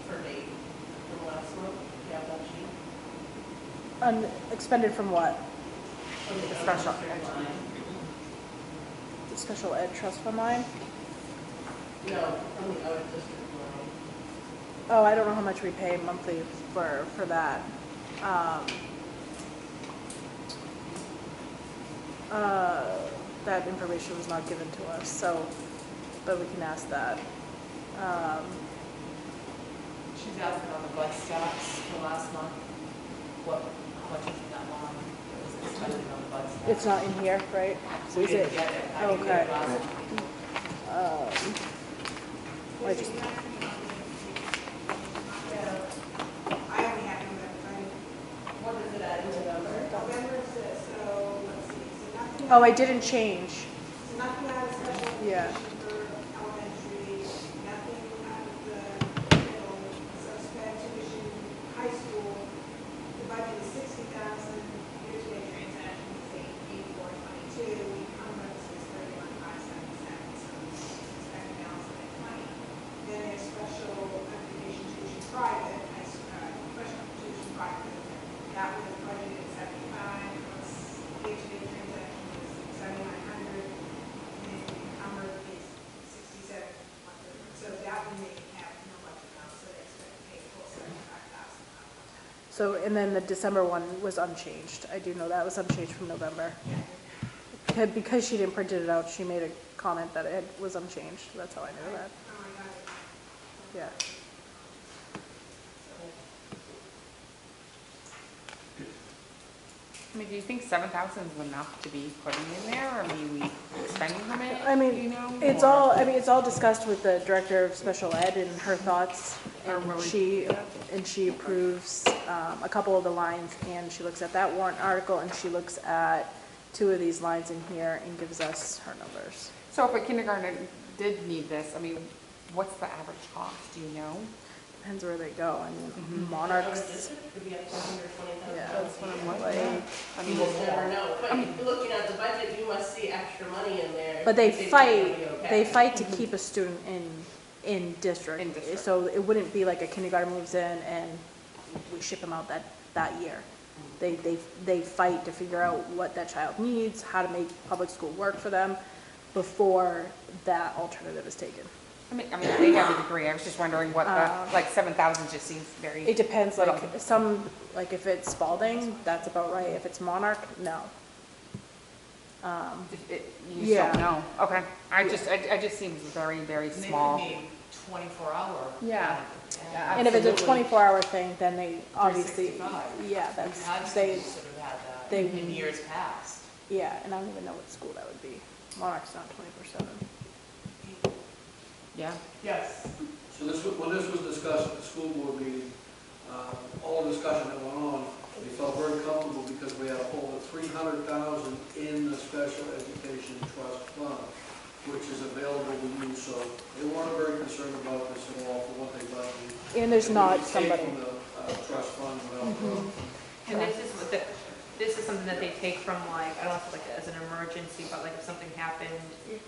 per date from last month? Do you have that sheet? Expended from what? From the The special elementary ed. line. The special ed trust fund line. No, from the out of district line. Oh, I don't know how much we pay monthly for that. That information was not given to us, so, but we can ask that. She's asking on the bus stops for last month, how much is in that line? What was expended on the bus stops? It's not in here, right? We Is didn't it? get it. I didn't get it Okay. last month. I just, I only have November, What is it at in November? November says, so, let's see, so nothing. oh, I didn't change. So nothing out of special Yeah. education for elementary, nothing out of the middle, suspect tuition, high school. The budget is 60,000, year-to-date transaction is 8,422, encumbrance is 31,577, so expected balance of 20. Then there's special education tuition private, special tuition private, that was budgeted 75, plus year-to-date transaction is 7,900, and encumbered is 67. So that one they have no budget balance, so they expect to pay the full 75,000 out of that. So, and then the December one was unchanged. I do know that was unchanged from November. Because she didn't print it out, she made a comment that it was unchanged. That's how I knew that. Oh, I got it. Yeah. I mean, do you think 7,000 is enough to be putting in there, or maybe we spending from it? I mean, you know, it's or- all, I mean, it's all discussed with the director of special ed and her thoughts. Or And will we- she approves a couple of the lines, and she looks at that warrant article, and she looks at two of these lines in here and gives us her numbers. So if a kindergarten did need this, I mean, what's the average cost, do you know? Depends where they go. I mean, Out of Monarchs, district could be up to 120,000. yeah. That's what I'm like- wondering. I You mean, just never know, but looking at the budget, you must see extra money in there. But they You think fight, it'll be okay. they fight to keep a student in district. In district. So it wouldn't be like a kindergarten moves in and we ship them out that year. They fight to figure out what that child needs, how to make public school work for them before that alternative is taken. I mean, they have a degree, I was just wondering what the, Um, like 7,000 just seems very. It depends, like little. some, like if it's Spalding, that's about right. If it's Monarch, no. You just Yeah. don't know, okay. I just seems very, very And they small. could be 24-hour. Yeah. Yeah, And if it's a absolutely. 24-hour thing, then they obviously, 365. yeah, We've had that's, they, students that have had they- that in years past. yeah, and I don't even know what school that would be. Monarch's not 24/7. Yeah. Yes. So when this was discussed at the school board meeting, all the discussion that went on, we felt very comfortable because we have over 300,000 in the special education trust fund, which is available to use, so they weren't very concerned about this at all for what they got. And there's not Take somebody, from the trust fund without problem. And this is something that they take from like, I don't know if it's like as an emergency, but like if something happened,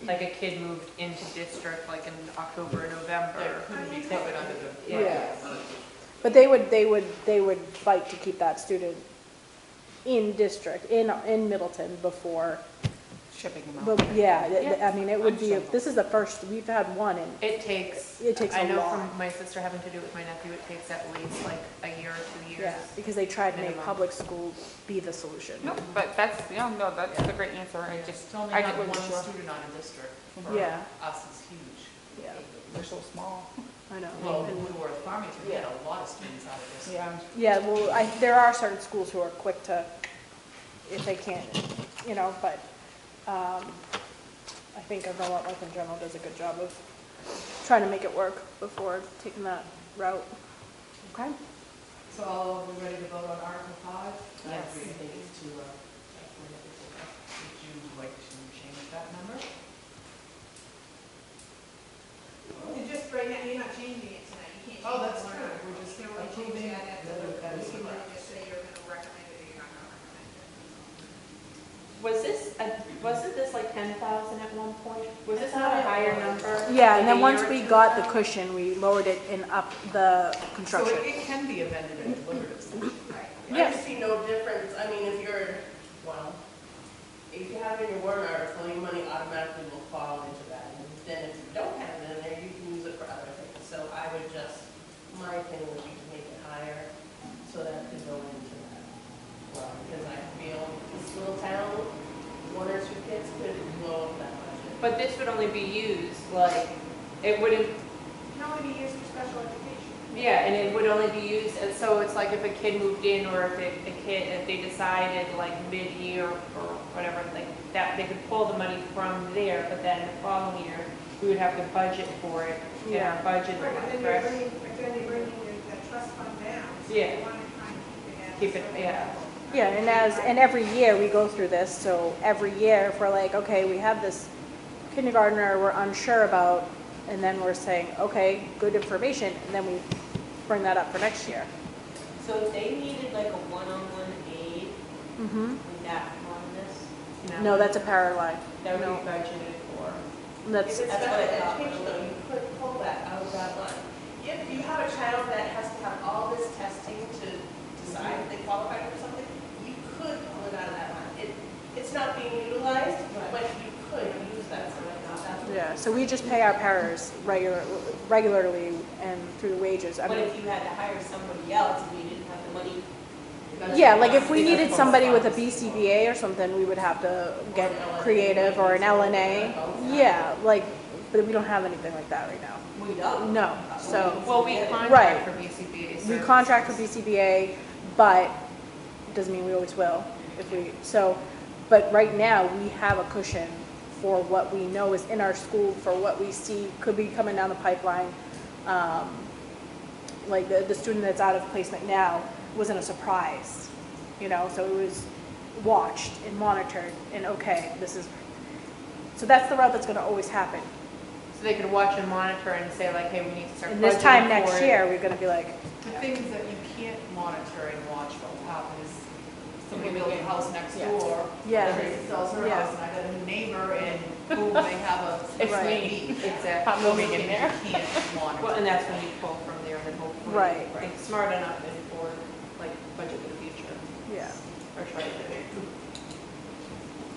like a kid moved into district like in October or November. That couldn't be covered under the. yeah. But they would fight to keep that student in district, in Middleton before, Shipping them but out. yeah, Yeah. I mean, it would be, Understandable. this is the first, we've had one and It takes It I a know lot. from my sister having to do it with my nephew, it takes at least like a year or 2 years. Yeah, because they tried to make Minimum. public school be the solution. No, but that's, no, that's a great answer, I just, To only I have just one wasn't sure. student on a district for Yeah. us is huge. Yeah, They're so small. I know. Well, And- when we were at Farmington, we had a lot of students out of district. Yeah. Yeah, well, there are certain schools who are quick to, if they can't, but I think Vermont Life in general does a good job of trying to make it work before taking that route. Okay. So are we ready to vote on Article 5? Yes. Would you like to change that number? And just right now, you're not changing it tonight, you can't change it. Oh, that's tomorrow. true. We're just You can only change approving that at the, the- that is you can correct. just say you're gonna recommend it or you're not gonna recommend it. Wasn't this like 10,000 at one point? Was this not a higher number? Yeah, and like then a once year or we two got the ago? cushion, we lowered it and up the So construction. it can be amended and deliberative session. Right. I just see no difference, I mean, if you're, well, if you have it in your warrant article, your money automatically will fall into that. And then if you don't have it in there, you can use it for other things. So I would just, my opinion would be to make it higher so that it could go into that. Well, because I feel this little town, one or two kids could blow up that budget. But this would only be used, like, it wouldn't, It can only be used for special education. yeah, and it would only be used, and so it's like if a kid moved in or if they decided like mid-year or whatever, like that, they could pull the money from there, but then the following year, we would have to budget for it in our budget, Right, but then correct? you're bringing the trust fund down. So Yeah. you want to kind of Keep it, yeah. Yeah, and every year we go through this, so every year if we're like, okay, we have this kindergartner we're unsure about, and then we're saying, okay, good information, and then we bring that up for next year. So if they needed like a one-on-one aid, Mm-hmm. would that come on this? No, that's a power line. That would be budgeted for. That's, If it's That's special what I thought. education, though, you could pull that out of that line. If you have a child that has to have all this testing to decide if they qualify for something, you could pull it out of that line. It's not being utilized, but you could use that for like that. yeah, so we just pay our paras regularly and through the wages. I But mean, if you had to hire somebody else and you didn't have the money? yeah, like if we needed somebody with a BCBA or something, we would have to get creative, or an LNA. Yeah, like, but we don't have anything like that right now. We don't. No, so Well, we Right. contract for BCBA we services. contract with BCBA, but it doesn't mean we always will. If we, so, but right now, we have a cushion for what we know is in our school, for what we see could be coming down the pipeline. Like the student that's out of placement now wasn't a surprise, you know, so it was watched and monitored and okay, this is, so that's the route that's gonna always happen. So they could watch and monitor and say like, hey, we need to start budgeting And this time for next it. year, we're gonna be like, The things that you can't monitor and watch what will happen is somebody builds a house next Yeah. door. Yeah. Somebody sells her Yeah. house, and I got a new neighbor, and boom, they have a. It's Right. me, exactly. I'm moving in there. You can't monitor. Well, and that's when you pull from there and then hopefully. Right. Think smart enough and for like budget for the future, yeah. or try to do it.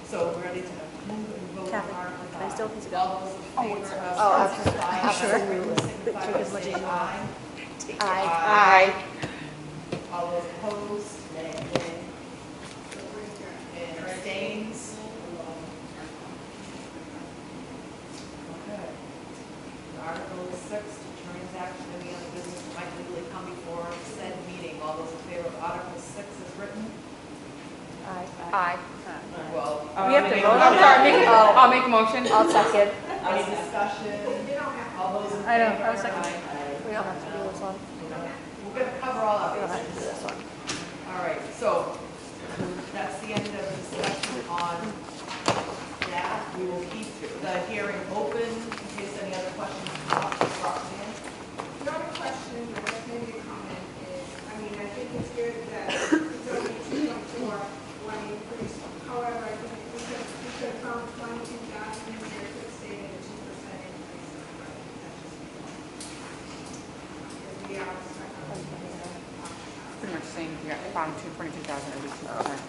So we're ready to move and vote on Kathy, Article can I 5. still consider- All those in favor of Oh, Article 5, absolutely. signify by saying aye. Aye. All those opposed? Nay. And abstains? Okay. Article 6, to transact any other business that might legally come before said meeting. All those in favor of Article 6 as written? Aye. Well, We have to Make a- vote on I'm that? sorry, I'll make a motion. I'll second. any discussion? You don't have to. All those in favor? I know, I was like- Aye. We don't have to do this one. We're going to cover all of We don't have to these. do this one. All right, so that's the end of the discussion on that. We will keep the hearing open in case any other questions come up. Roxanne? Not a question, but maybe a comment is, I mean, I think it's good that it's only 2.4 one increase. However, I think we could have found 22,000 and there could stay at a 2% increase. in the budget. That's just me. Because we are stuck on. Pretty much saying you got found 22,000 every 2%.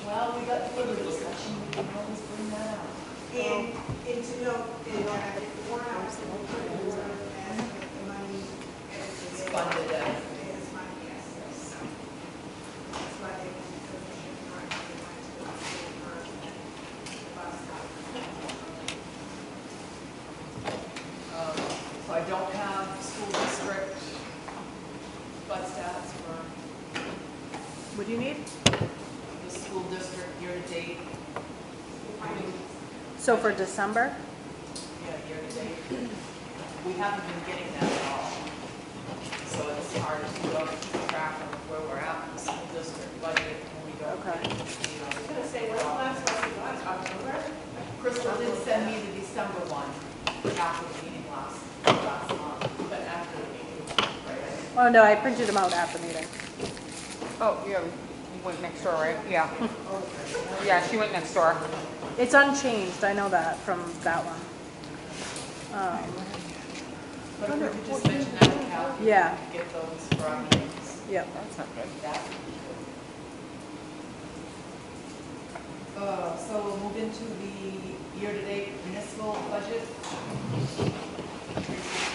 Well, we got further discussion, we can always bring that out. And to note, that if the warrant article will put in order as if the money It's is funded as. is money, yes, so. That's why they went to the mission part, they went to the school first, and the bus stop. So I don't have school district bud stats for What do you need? the school district year-to-date. So for December? Yeah, year-to-date. We haven't been getting that at all. So it's hard to keep track of where we're at in the school district budget when we don't. Okay. I was gonna say, when's the last one you got, October? Crystal did send me the December one after the meeting last month. But after the meeting. Right. Oh, no, I printed them out at the meeting. Oh, yeah, you went next door, right? Yeah. Yeah, she went next door. It's unchanged, I know that from that one. But if we could just mention that, Kathy, Yeah. get those for our meetings. Yep. That's not good. So we'll move into the year-to-date municipal budget.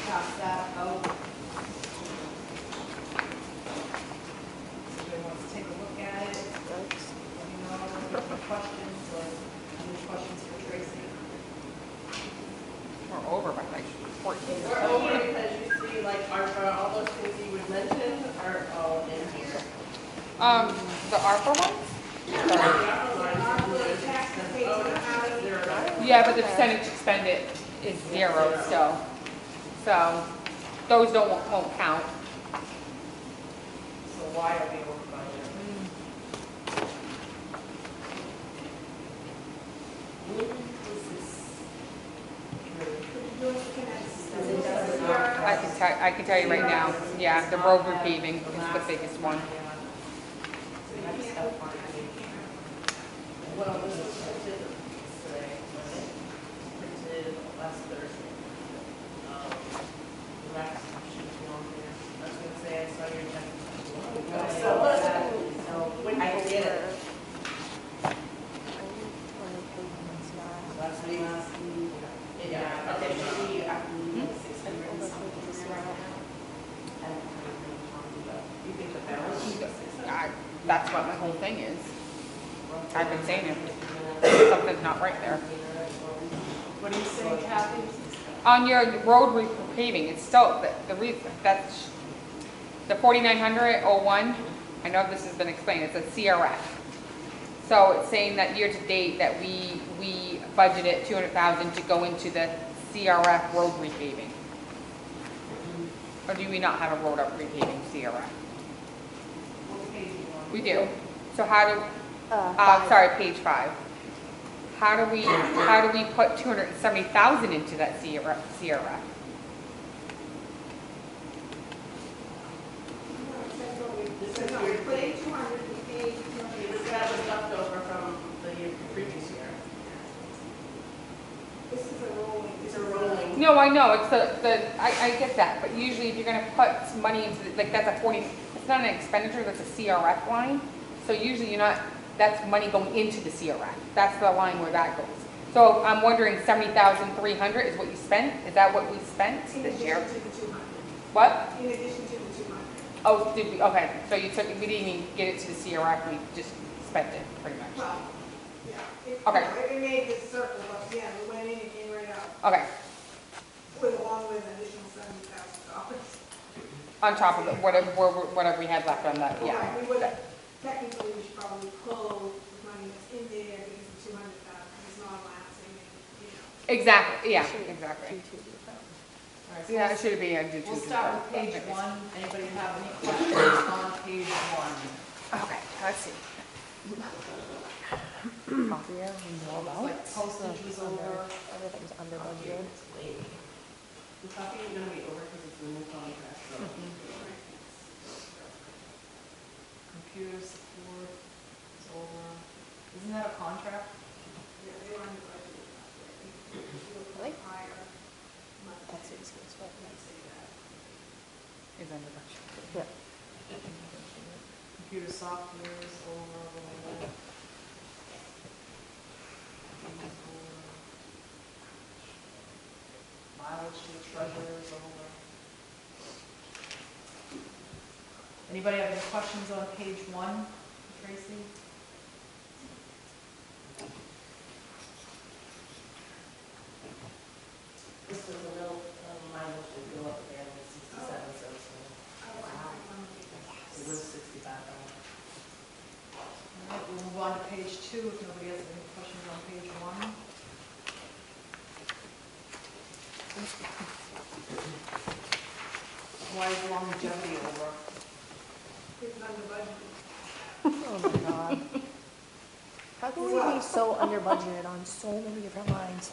Pass that out. Everybody wants to take a look at it. Let me know if you have any questions or any questions for Tracy. We're over by like 14. We're over because you see, like, all those things you would mention are all in here. The ARPA ones? Oh, Yeah, but the percentage expended is 0 still. So those won't count. so why are we over budget? I can tell you right now, yeah, the road repaving is the biggest one. Well, this was printed today, Monday, printed last Thursday. Rex should be on there. I was gonna say, I saw your text. So when I did it, last week, yeah, okay, maybe after we did 600 and something around there. You think the balance is 600? That's what my whole thing is. I've been saying it. Something's not right there. What do you say, Kathy? On your road repaving, it's still, that's the 4900-01. I know this has been explained, it's a CRF. So it's saying that year to date that we budgeted 200,000 to go into the CRF road repaving. Or do we not have a road up repaving CRF? What page you want? We do. So how do, sorry, page 5. How do we put 270,000 into that CRF? This is your thing. That was left over from the previous year. This is a rolling. It's a rolling. No, I know, it's I get that, but usually if you're gonna put some money into, like, that's a 40, it's not an expenditure, that's a CRF line. So usually you're not, that's money going into the CRF. That's the line where that goes. So I'm wondering 70,300 is what you spent? Is that what we spent this year? In addition to the 200. What? In addition to the 200. Oh, did we, okay, so we didn't even get it to the CRF, we just spent it, pretty much. Well, yeah. Okay. It made this circle, but yeah, it went in and came right out, Okay, along with an additional $70,000. on top of it, whatever we had left on that, yeah. Right, we would, technically, we should probably pull the money that's in there because the 200,000 is not lapsing, and, you know. Exactly, yeah, exactly. All right, so Yeah, it should be a due to. we'll start with page 1. Anybody have any questions on page 1? Okay, let's see. Copier, we know Looks about. like postage was over. Everything's under budget. The copy is gonna be over because it's the new contract. Computer support is over. Isn't that a contract? Yeah, they were under budget. Really? Higher. That's what it's supposed to Let's say that. Is under budget. Yeah. Computer software is over. Mileage to the treasurer is over. Anybody have any questions on page 1, Tracy? This was a note, mileage should go up again, it's 67 cents. It was $65. All right, we'll move on to page 2 if nobody has any questions on page 1. Why is longevity over? It's under budget. Oh my god. How can we be so under budgeted on so many different lines?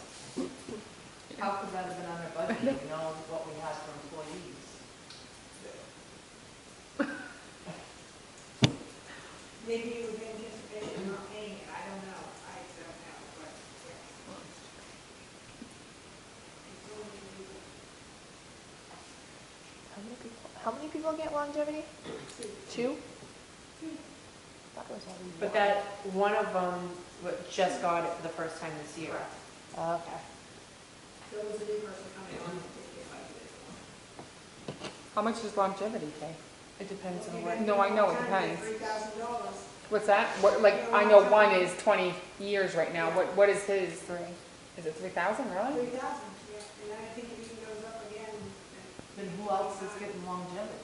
How could that have been under budget, you know, what we had for employees? Maybe you would anticipate them not paying it, I don't know, I don't know, but, yes. It's only- How many people, how many people get longevity? Two? Thought it was only But one. that, one of them just got it for the first time this year. Oh, okay. So it was a new person coming on to get budgeted. How much does longevity pay? It depends on You're what. gonna No, I know, it get depends. $3,000. What's that? What, like, I know one is 20 years right now. What is his? Three. Is it 3,000, really? 3,000, yeah, and I think it even goes up again. Then who else is getting longevity?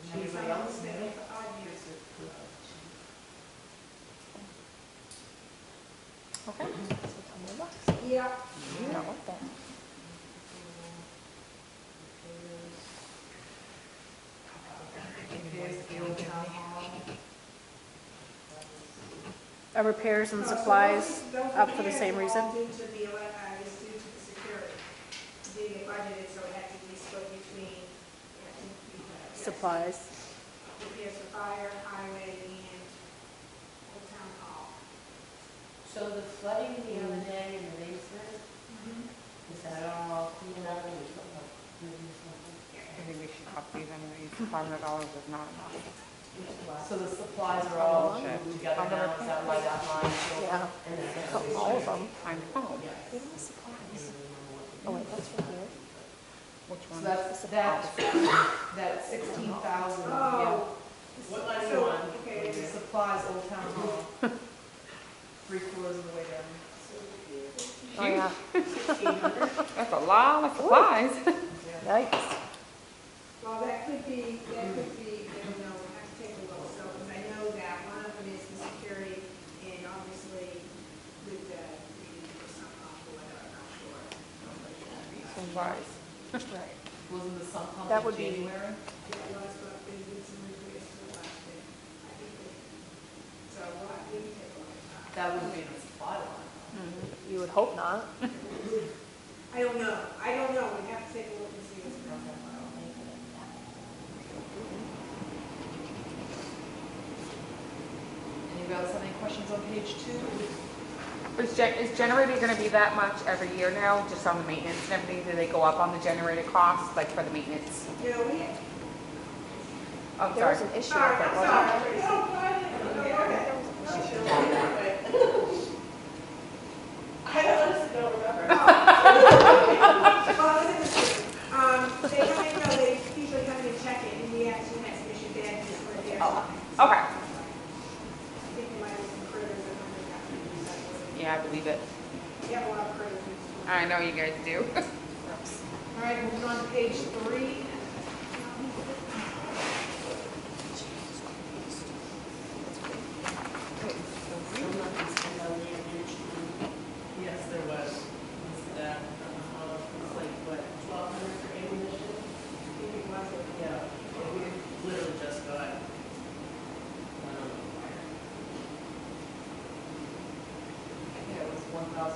Isn't Anybody else? Stay for 5 years. Okay. So tell me what. Yeah. You don't want that. Are repairs and supplies Don't up for the forget, same it's reason? all due to the, it's due to the security. Didn't get budgeted, so it had to be split between, yes, Supplies. repairs for fire, highway, and Old Town Hall. So the flooding the other day in the basement, is that all cleaned up and there's something? I think we should up these anyways. $500 is not enough. So the supplies are all Shit. together now, is that why that line? Yeah, And all of them. I know. Even the supplies. Oh wait, that's from here. Which So one? that's, that 16,000, yeah. Oh. What line are you So, on? okay, The supplies, Old Town Hall. 3/4 of the way down. Oh yeah, 1,600? That's a lot of supplies. yikes. well, that could be, I don't know, we have to take a look, so, because I know that one of them is the security, and obviously with the, or something off or whatever, I'm not sure. Supplies. Right. Wasn't the sump pump That in would be- January? Yeah, it was, but they did some repairs to the last bit. I think they, so we'll have to take a look at that. That would be in the supply line. You would hope not. I don't know, we have to take a look and see what's going on. Anybody else have any questions on page 2? Is generator gonna be that much every year now, just on the maintenance and everything? Do they go up on the generator costs, like for the maintenance? You know, we, Oh, There was sorry. an issue sorry, with it, I'm wasn't sorry. No, go ahead. I honestly don't remember. Well, they come in, no, they usually come in and check it, and we actually had some issues there, just for their. Okay. I think there might have some critters that might have gotten recycled. Yeah, I believe it. We have a lot of critters. I know you guys do. All right, moving on to page 3. Yes, there was. Was that, it's like, what, 1,200 for ammunition? I think it was, Yeah, we literally just got. Yeah, it was $1,188.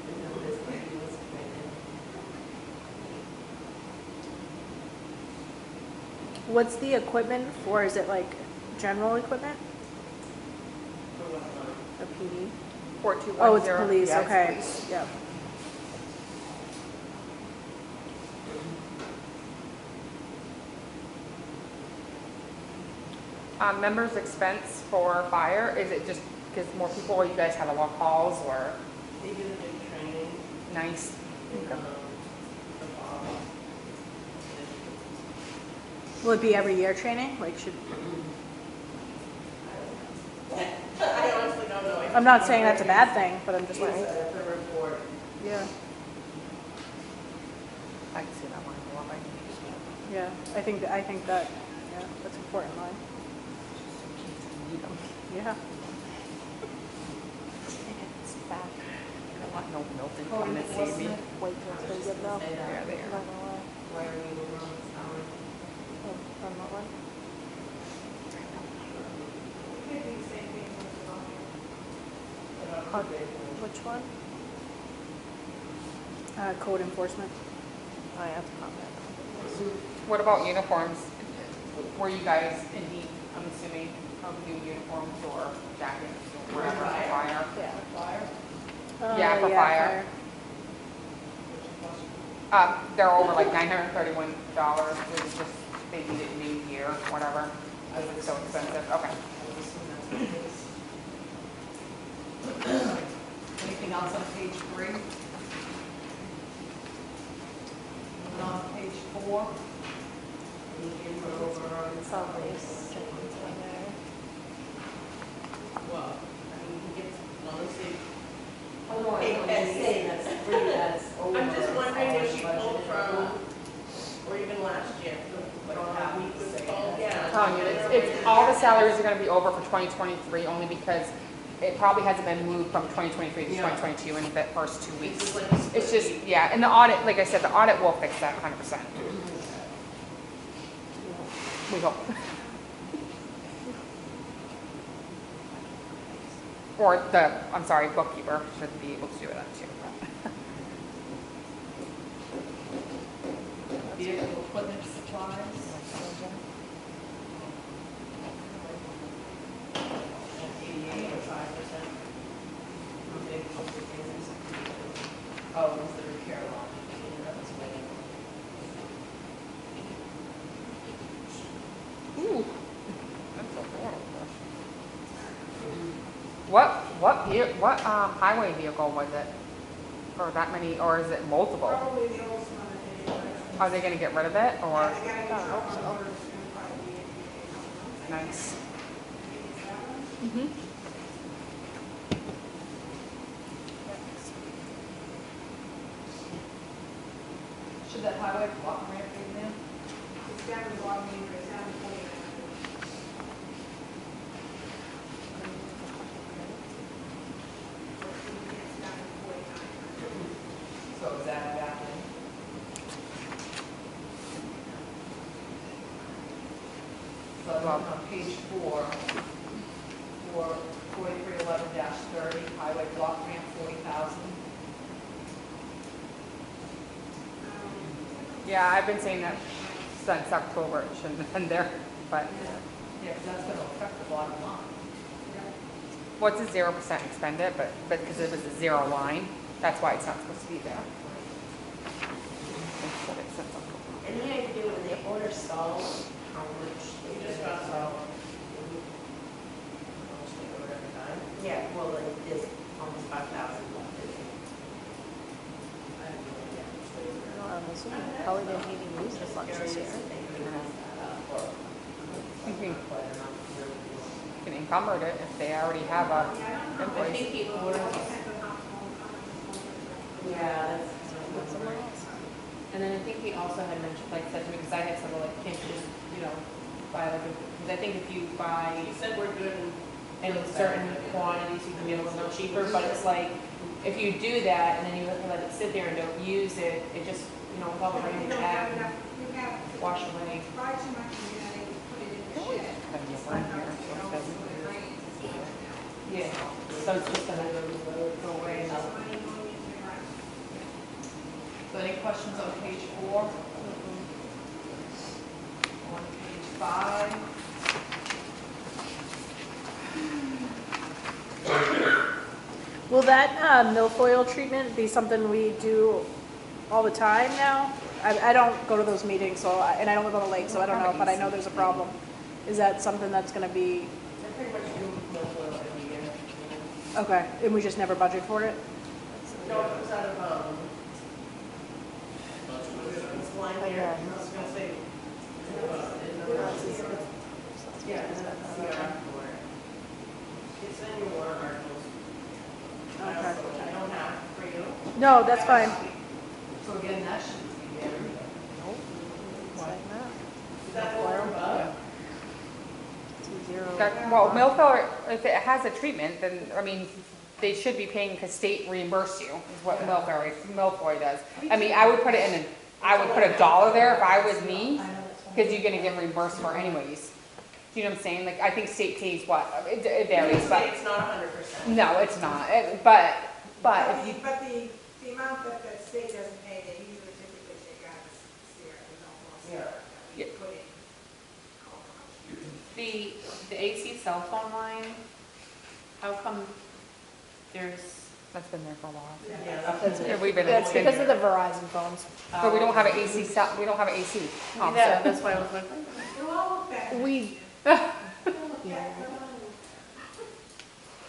And then this lady was coming What's the equipment for? Is it like general equipment in for what month? or PD? 4210. Oh, it's police, Yeah, it's okay. police. Yep. Members' expense for fire, is it just because more people, or you guys have a lot of calls, or They did a big training nice? in, the fall. Will it be every year training? Like should, I honestly don't know. I'm not saying that's a bad thing, but I'm just It's like, the report. yeah, I can see that one go up. yeah. I think that, yeah, that's an important line. Yeah. It's back. I don't want no Milton Code coming to see me. enforcement. Wait till it's pretty good though. Say that. Yeah, they I'm are. not gonna lie. Why are we on this hour? Oh, on that one? we could do the same thing with the volunteer. Which one? Code enforcement. I have to comment. What about uniforms? Were you guys in need, I'm assuming, of new uniforms or jackets or whatever for fire? Yeah. Fire? Yeah, for fire. They're over like $931, which is just, they need it new year, whatever. It's so expensive, okay. I would assume that's the case. Anything else on page 3? Moving on to page 4. Solid waste. Well, I mean, you can get, honestly, Oh, no, I Hey, know what and you're say saying, that's free, that's over. I'm just wondering if she budget. pulled from, or even last year, Like or half we the could same. pull, yeah. I'm telling you, it's, all the salaries are gonna be over for 2023, only because it probably hasn't been moved from 2023 to Yeah. 2022 in the first 2 It's weeks. just like a It's split just, week. yeah, and the audit, like I said, the audit will fix that 100%. We hope. Or I'm sorry, bookkeeper should be able to do that too. Vehicle equipment supplies. 88 or 5%. Oh, it was the repair line. That was way. Ooh. What highway vehicle was it? Or that many, or is it multiple? Probably the oldest one that they did. Are they gonna get rid of it, or? Yeah, they got a new truck on order, it's gonna probably be. Nice. Is that one? Mm-hmm. Should that highway block grant be in there? It's down to bottom, it's down to 49. It's down to 49. So is that back in? So then on page 4, for 4311-30, highway block grant 40,000. Yeah, I've been saying that since October, it shouldn't have been there, but Yeah, because that's going to affect the bottom line. what's a 0% expended, but because it was a zero line, that's why it's not supposed to be there. They said it since October. Any idea when they order salt, how much? We just got salt. How much they order every time? Yeah, well, like, there's almost 5,000 left. I have no idea how much they order. I'm assuming they probably didn't even use this much this year. You can encumber it if they already have a I invoice. think he orders, yeah, What's somewhere else? And then I think he also had mentioned, like, said to me, because I had said, well, like, can't you just, buy like, because I think if you buy he said we're good and. in certain quantities, you can be a little bit cheaper, but it's like, if you do that and then you let it sit there and don't use it, it just, with all the rain You and don't have that, enough, you have, wash away. buy too much, and then they put it in the shed. It's not enough, you know, so it rains, it's not enough. Yeah, so it's just gonna go away. It's just money going into the ground. So any questions on page 4? On page 5? Will that milfoil treatment be something we do all the time now? I don't go to those meetings, and I don't live on the lake, so I don't know, but I know there's a problem. Is that something that's gonna be, They're pretty much doing milfoil every year. okay, and we just never budget for it? No, it comes out of, it's line here, I was gonna say. Yeah, and then it's CR for it. It's in your warrant articles. Okay. Which I don't have for you. No, that's fine. So again, that shouldn't be there. Is that over above? Well, Millville, if it has a treatment, then, they should be paying because state reimburse you, is what Millfoy does. I would put it in, I would put $1 there if I was me, because you're gonna get reimbursed for anyways. Do you know what I'm saying? Like, I think state pays what, it varies, but, It's not 100%. no, it's not, but if you, But the amount that the state doesn't pay, they usually typically take out of CR, we don't want CR, that we Yeah. put in. The AC cell phone line, how come there's That's been there for a while. Yeah, Yeah, we've been, That's it's been because of the there. Verizon phones. But we don't have an AC, we don't have an AC. Yeah, that's why I was like, You all look back. we, And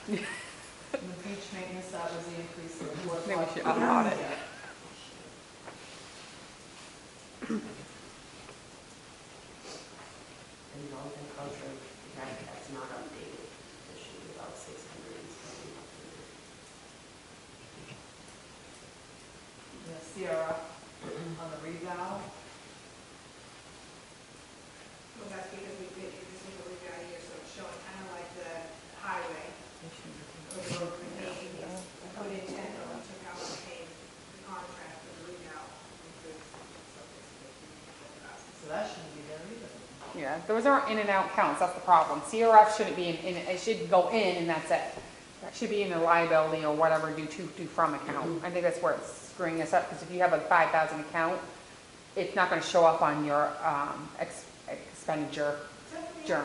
the beach maintenance, that was the increase in fourth. Maybe we should audit. And Middleton culture, right, that's not updated, it should be about 600 and something. The Sierra on the reval. Well, that's because we did, this is what we got here, so it's showing kind of like the highway. Or the road paved, put in 10 and took out the paved, the contract for the reval. So that shouldn't be there either. Yeah, those aren't in and out counts, that's the problem. CRF shouldn't be in, it should go in and that's it. That should be in the liability or whatever due from account. I think that's where it's screwing us up, because if you have a 5,000 account, it's not gonna show up on your, expenditure journal.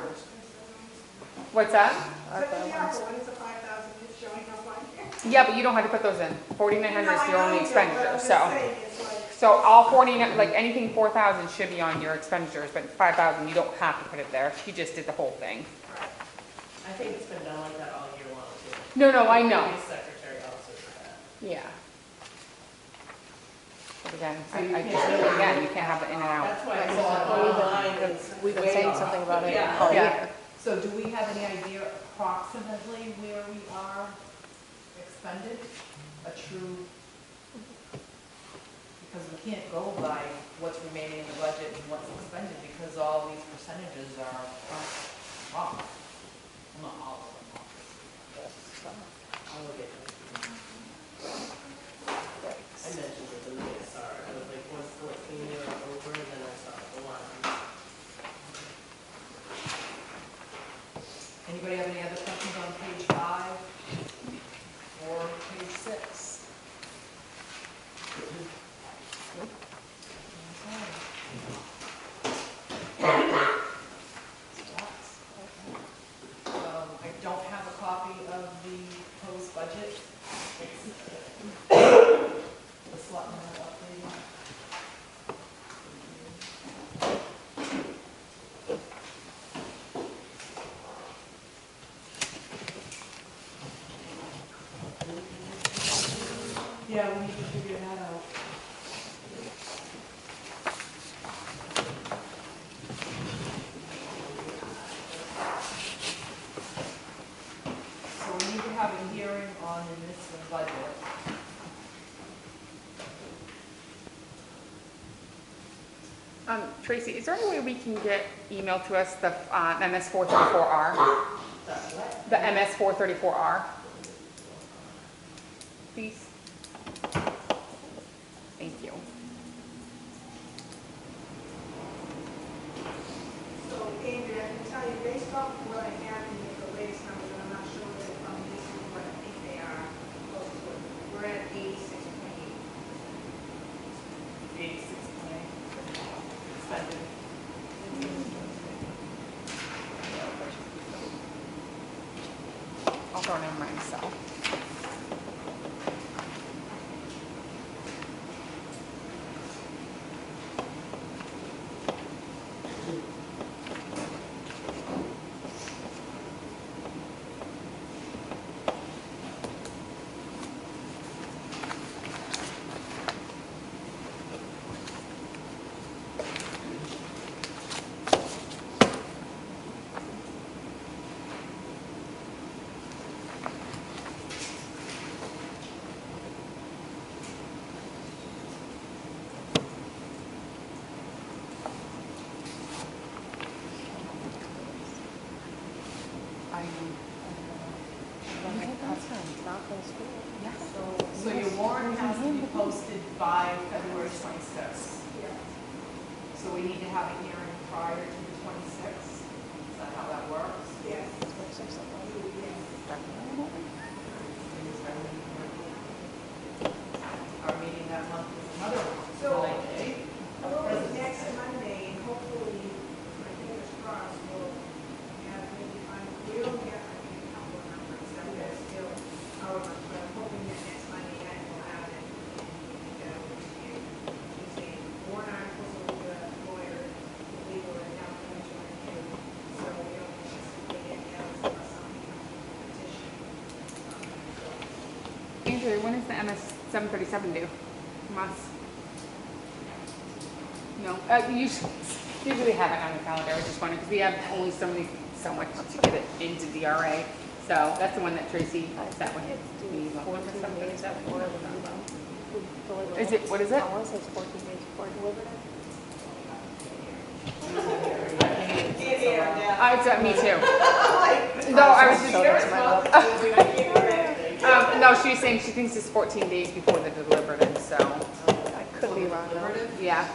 What's that? Except for the ARPA, when it's a 5,000, it's showing up on here. Yeah, but you don't have to put those in. 4,900 is your only expenditure, so. It's like, So all 49, like anything 4,000 should be on your expenditures, but 5,000, you don't have to put it there. You just did the whole thing. I think it's been done like that all year long too. No, no, I know. The secretary also did that. Yeah. But again, So you I can't just, really- again, you can't have the in and out. That's why I Well, said we've been saying something about it Yeah. all Yeah. year. So do we have any idea approximately where we are expended? A true, because we can't go by what's remaining in the budget and what's expended, because all these percentages are off. Well, not all of them off. I'll look at it. I mentioned it in the SR, I was like, what's 14 or over, and then I saw the line. Anybody have any other questions on page 5 or page 6? I don't have a copy of the proposed budget. The selectmen have updated. Yeah, we need to figure that out. So we need to have a hearing on the municipal budget. Tracy, is there any way we can get emailed to us the MS 434R? That's what? The MS 434R? Please? Thank you. so Andrew, I can tell you, based off of what I have in the latest numbers, and I'm not sure where they're from, this is what I think they are close to. We're at 86.8. 86 plan expended. I'll throw it in myself. So your warrant has to be posted by February 26th. So we need to have a hearing prior to the 26th. Is that how that works? Yes. Our meeting that month is another So- delay day. Well, next Monday, and hopefully, my fingers crossed, we'll have maybe we don't get, I think, a couple of numbers that we're still out of, but I'm hoping that Andrew, when is the MS 737 due from us? No, usually we have it on the calendar, I was just wondering, because we have only so much to get it into DRA. So that's the one that Tracy sat with me. Is it, what is it? I want to say it's 14 days before delivered. It's me too. No, I was just, no, she was saying she thinks it's 14 days before the deliberative, so, I could be wrong though. yeah.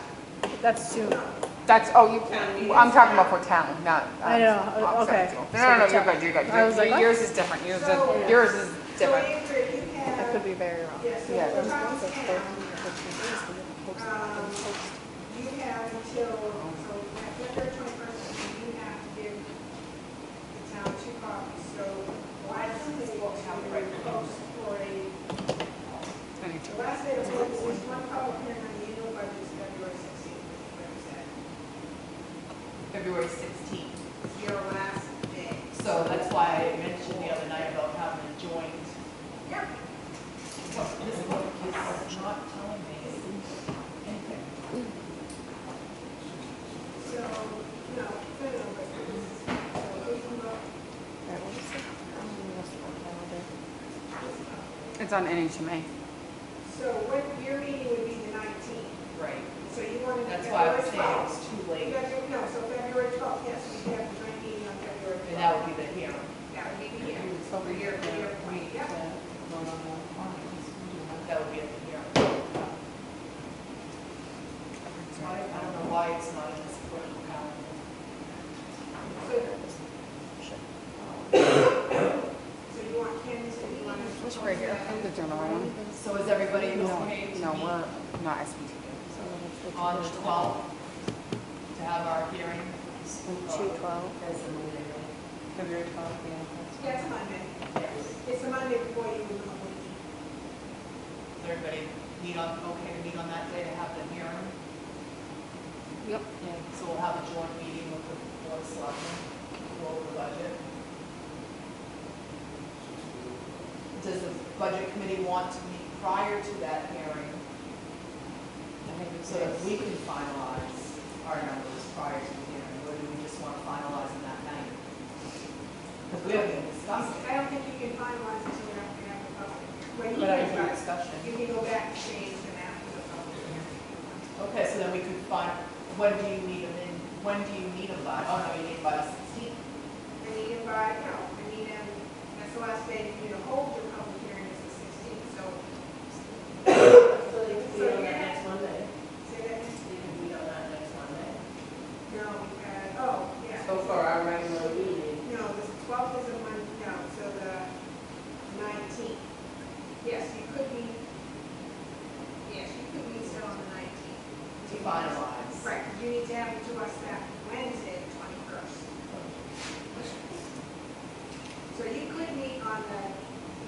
That's soon. That's, oh, I'm talking about for town, not. I know, okay. No, you're good, you're good. I was like, Yours is different, yours is different. Andrew, you I have, could be very wrong. yeah, so Yeah. for It's Tom's like 14 town, or 15 days to get it posted. you have until, so February 21st, you have to give the town 2 copies. So why doesn't they post for a, the last day of the month is one public hearing on the annual budget is February 16th, which is what you said. February 16th. Your last day. So that's why I mentioned the other night about having a joint. Yeah. This book is not telling me anything. So, no, but so we can go. Alright, what is it? What's the calendar? It's on NHMA. So what your meeting would be the 19th. Right. So you want to do That's why I was February saying 12th. it's too late. No, so February 12th, yes, we have the joint meeting on February 12th. And that would be the hearing. That would be the year. For your point, yeah. That would be at the hearing. I don't know why it's not in this political calendar. So you want Ken's, so you want to. This right here. The general one. So is everybody No, okay to no, meet we're not SBT. on the 12th to have our hearing? 2/12. February 12th, yeah. Yeah, it's a Monday. It's a Monday before you move on. Does everybody meet on, okay to meet on that day to have the hearing? Yep. So we'll have a joint meeting with the board of selectmen, go over the budget. Does the budget committee want to meet prior to that hearing? So that we can finalize our numbers prior to the hearing, or do we just want to finalize them that night? Because we haven't even discussed it. I don't think you can finalize until after you have the public. Well, you But I can, think but discussion. you can go back to change them after the public hearing. Okay, so then we could find, when do you need them in, when do you need them by? Oh, no, you need them by the 16th. I need them by, no, I need them, that's the last day for you to hold your public hearing is the 16th, so. So they can So meet on you're that gonna- next Monday. Say that again? They can meet on that next Monday. No, oh, yeah. So for our regular meeting. No, the 12th is a Monday, no, so the 19th. Yes, you could meet, yes, you could meet still on the 19th. To finalize. Right, 'cause you need to have it to us that Wednesday, the 21st. So you could meet on the,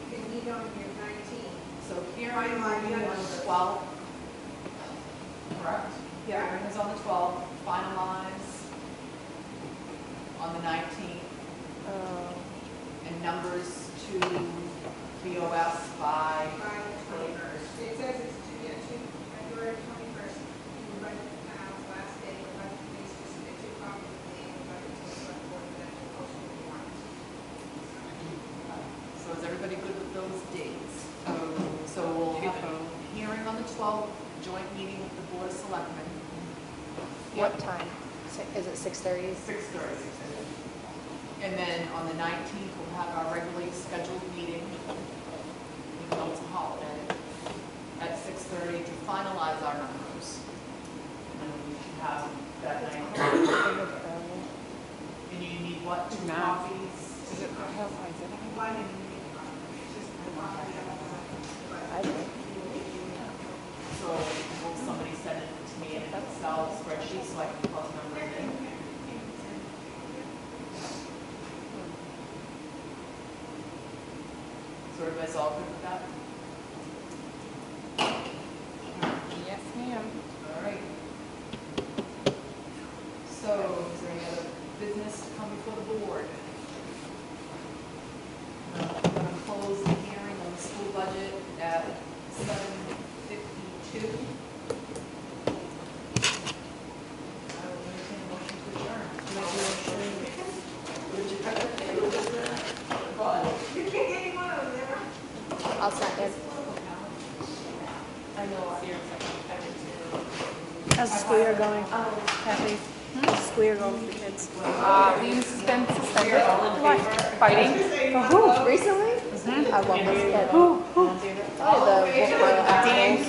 you can meet on your 19th. So hearing on the 12th, correct? Yeah. Hearing is on the 12th, finalize on the 19th, and numbers to BOS by, By the 21st. It says it's February 21st. The budget, last day, the budget committee to submit 2 copies of the annual budget to the select board for them to post with the warrant. so is everybody good with those dates? So we'll have a hearing on the 12th, joint meeting with the board of selectmen. What time? Is it 6:30? 6:30. And then on the 19th, we'll have our regularly scheduled meeting, even though it's a holiday, at 6:30 to finalize our numbers. And we can have that night. And you need what, 2 No. copies? Is it, how high is it? One and it's just a copy of the I do. So will somebody send it to me in an Excel spreadsheet so I can plug numbers in? So everybody's all good with that? Yes, ma'am. All right. So is there any other business to come before the board? I'm going to close the hearing on the school budget at 7:52. I will entertain a motion to adjourn. You can't get any more of them there. I'll second. I know, How's the school year going, Kathy? How's the school year going with the kids? We've been suspended. Why? Fighting. For who? Recently? I love those kids. Who? Oh, the Wolfboro Apples.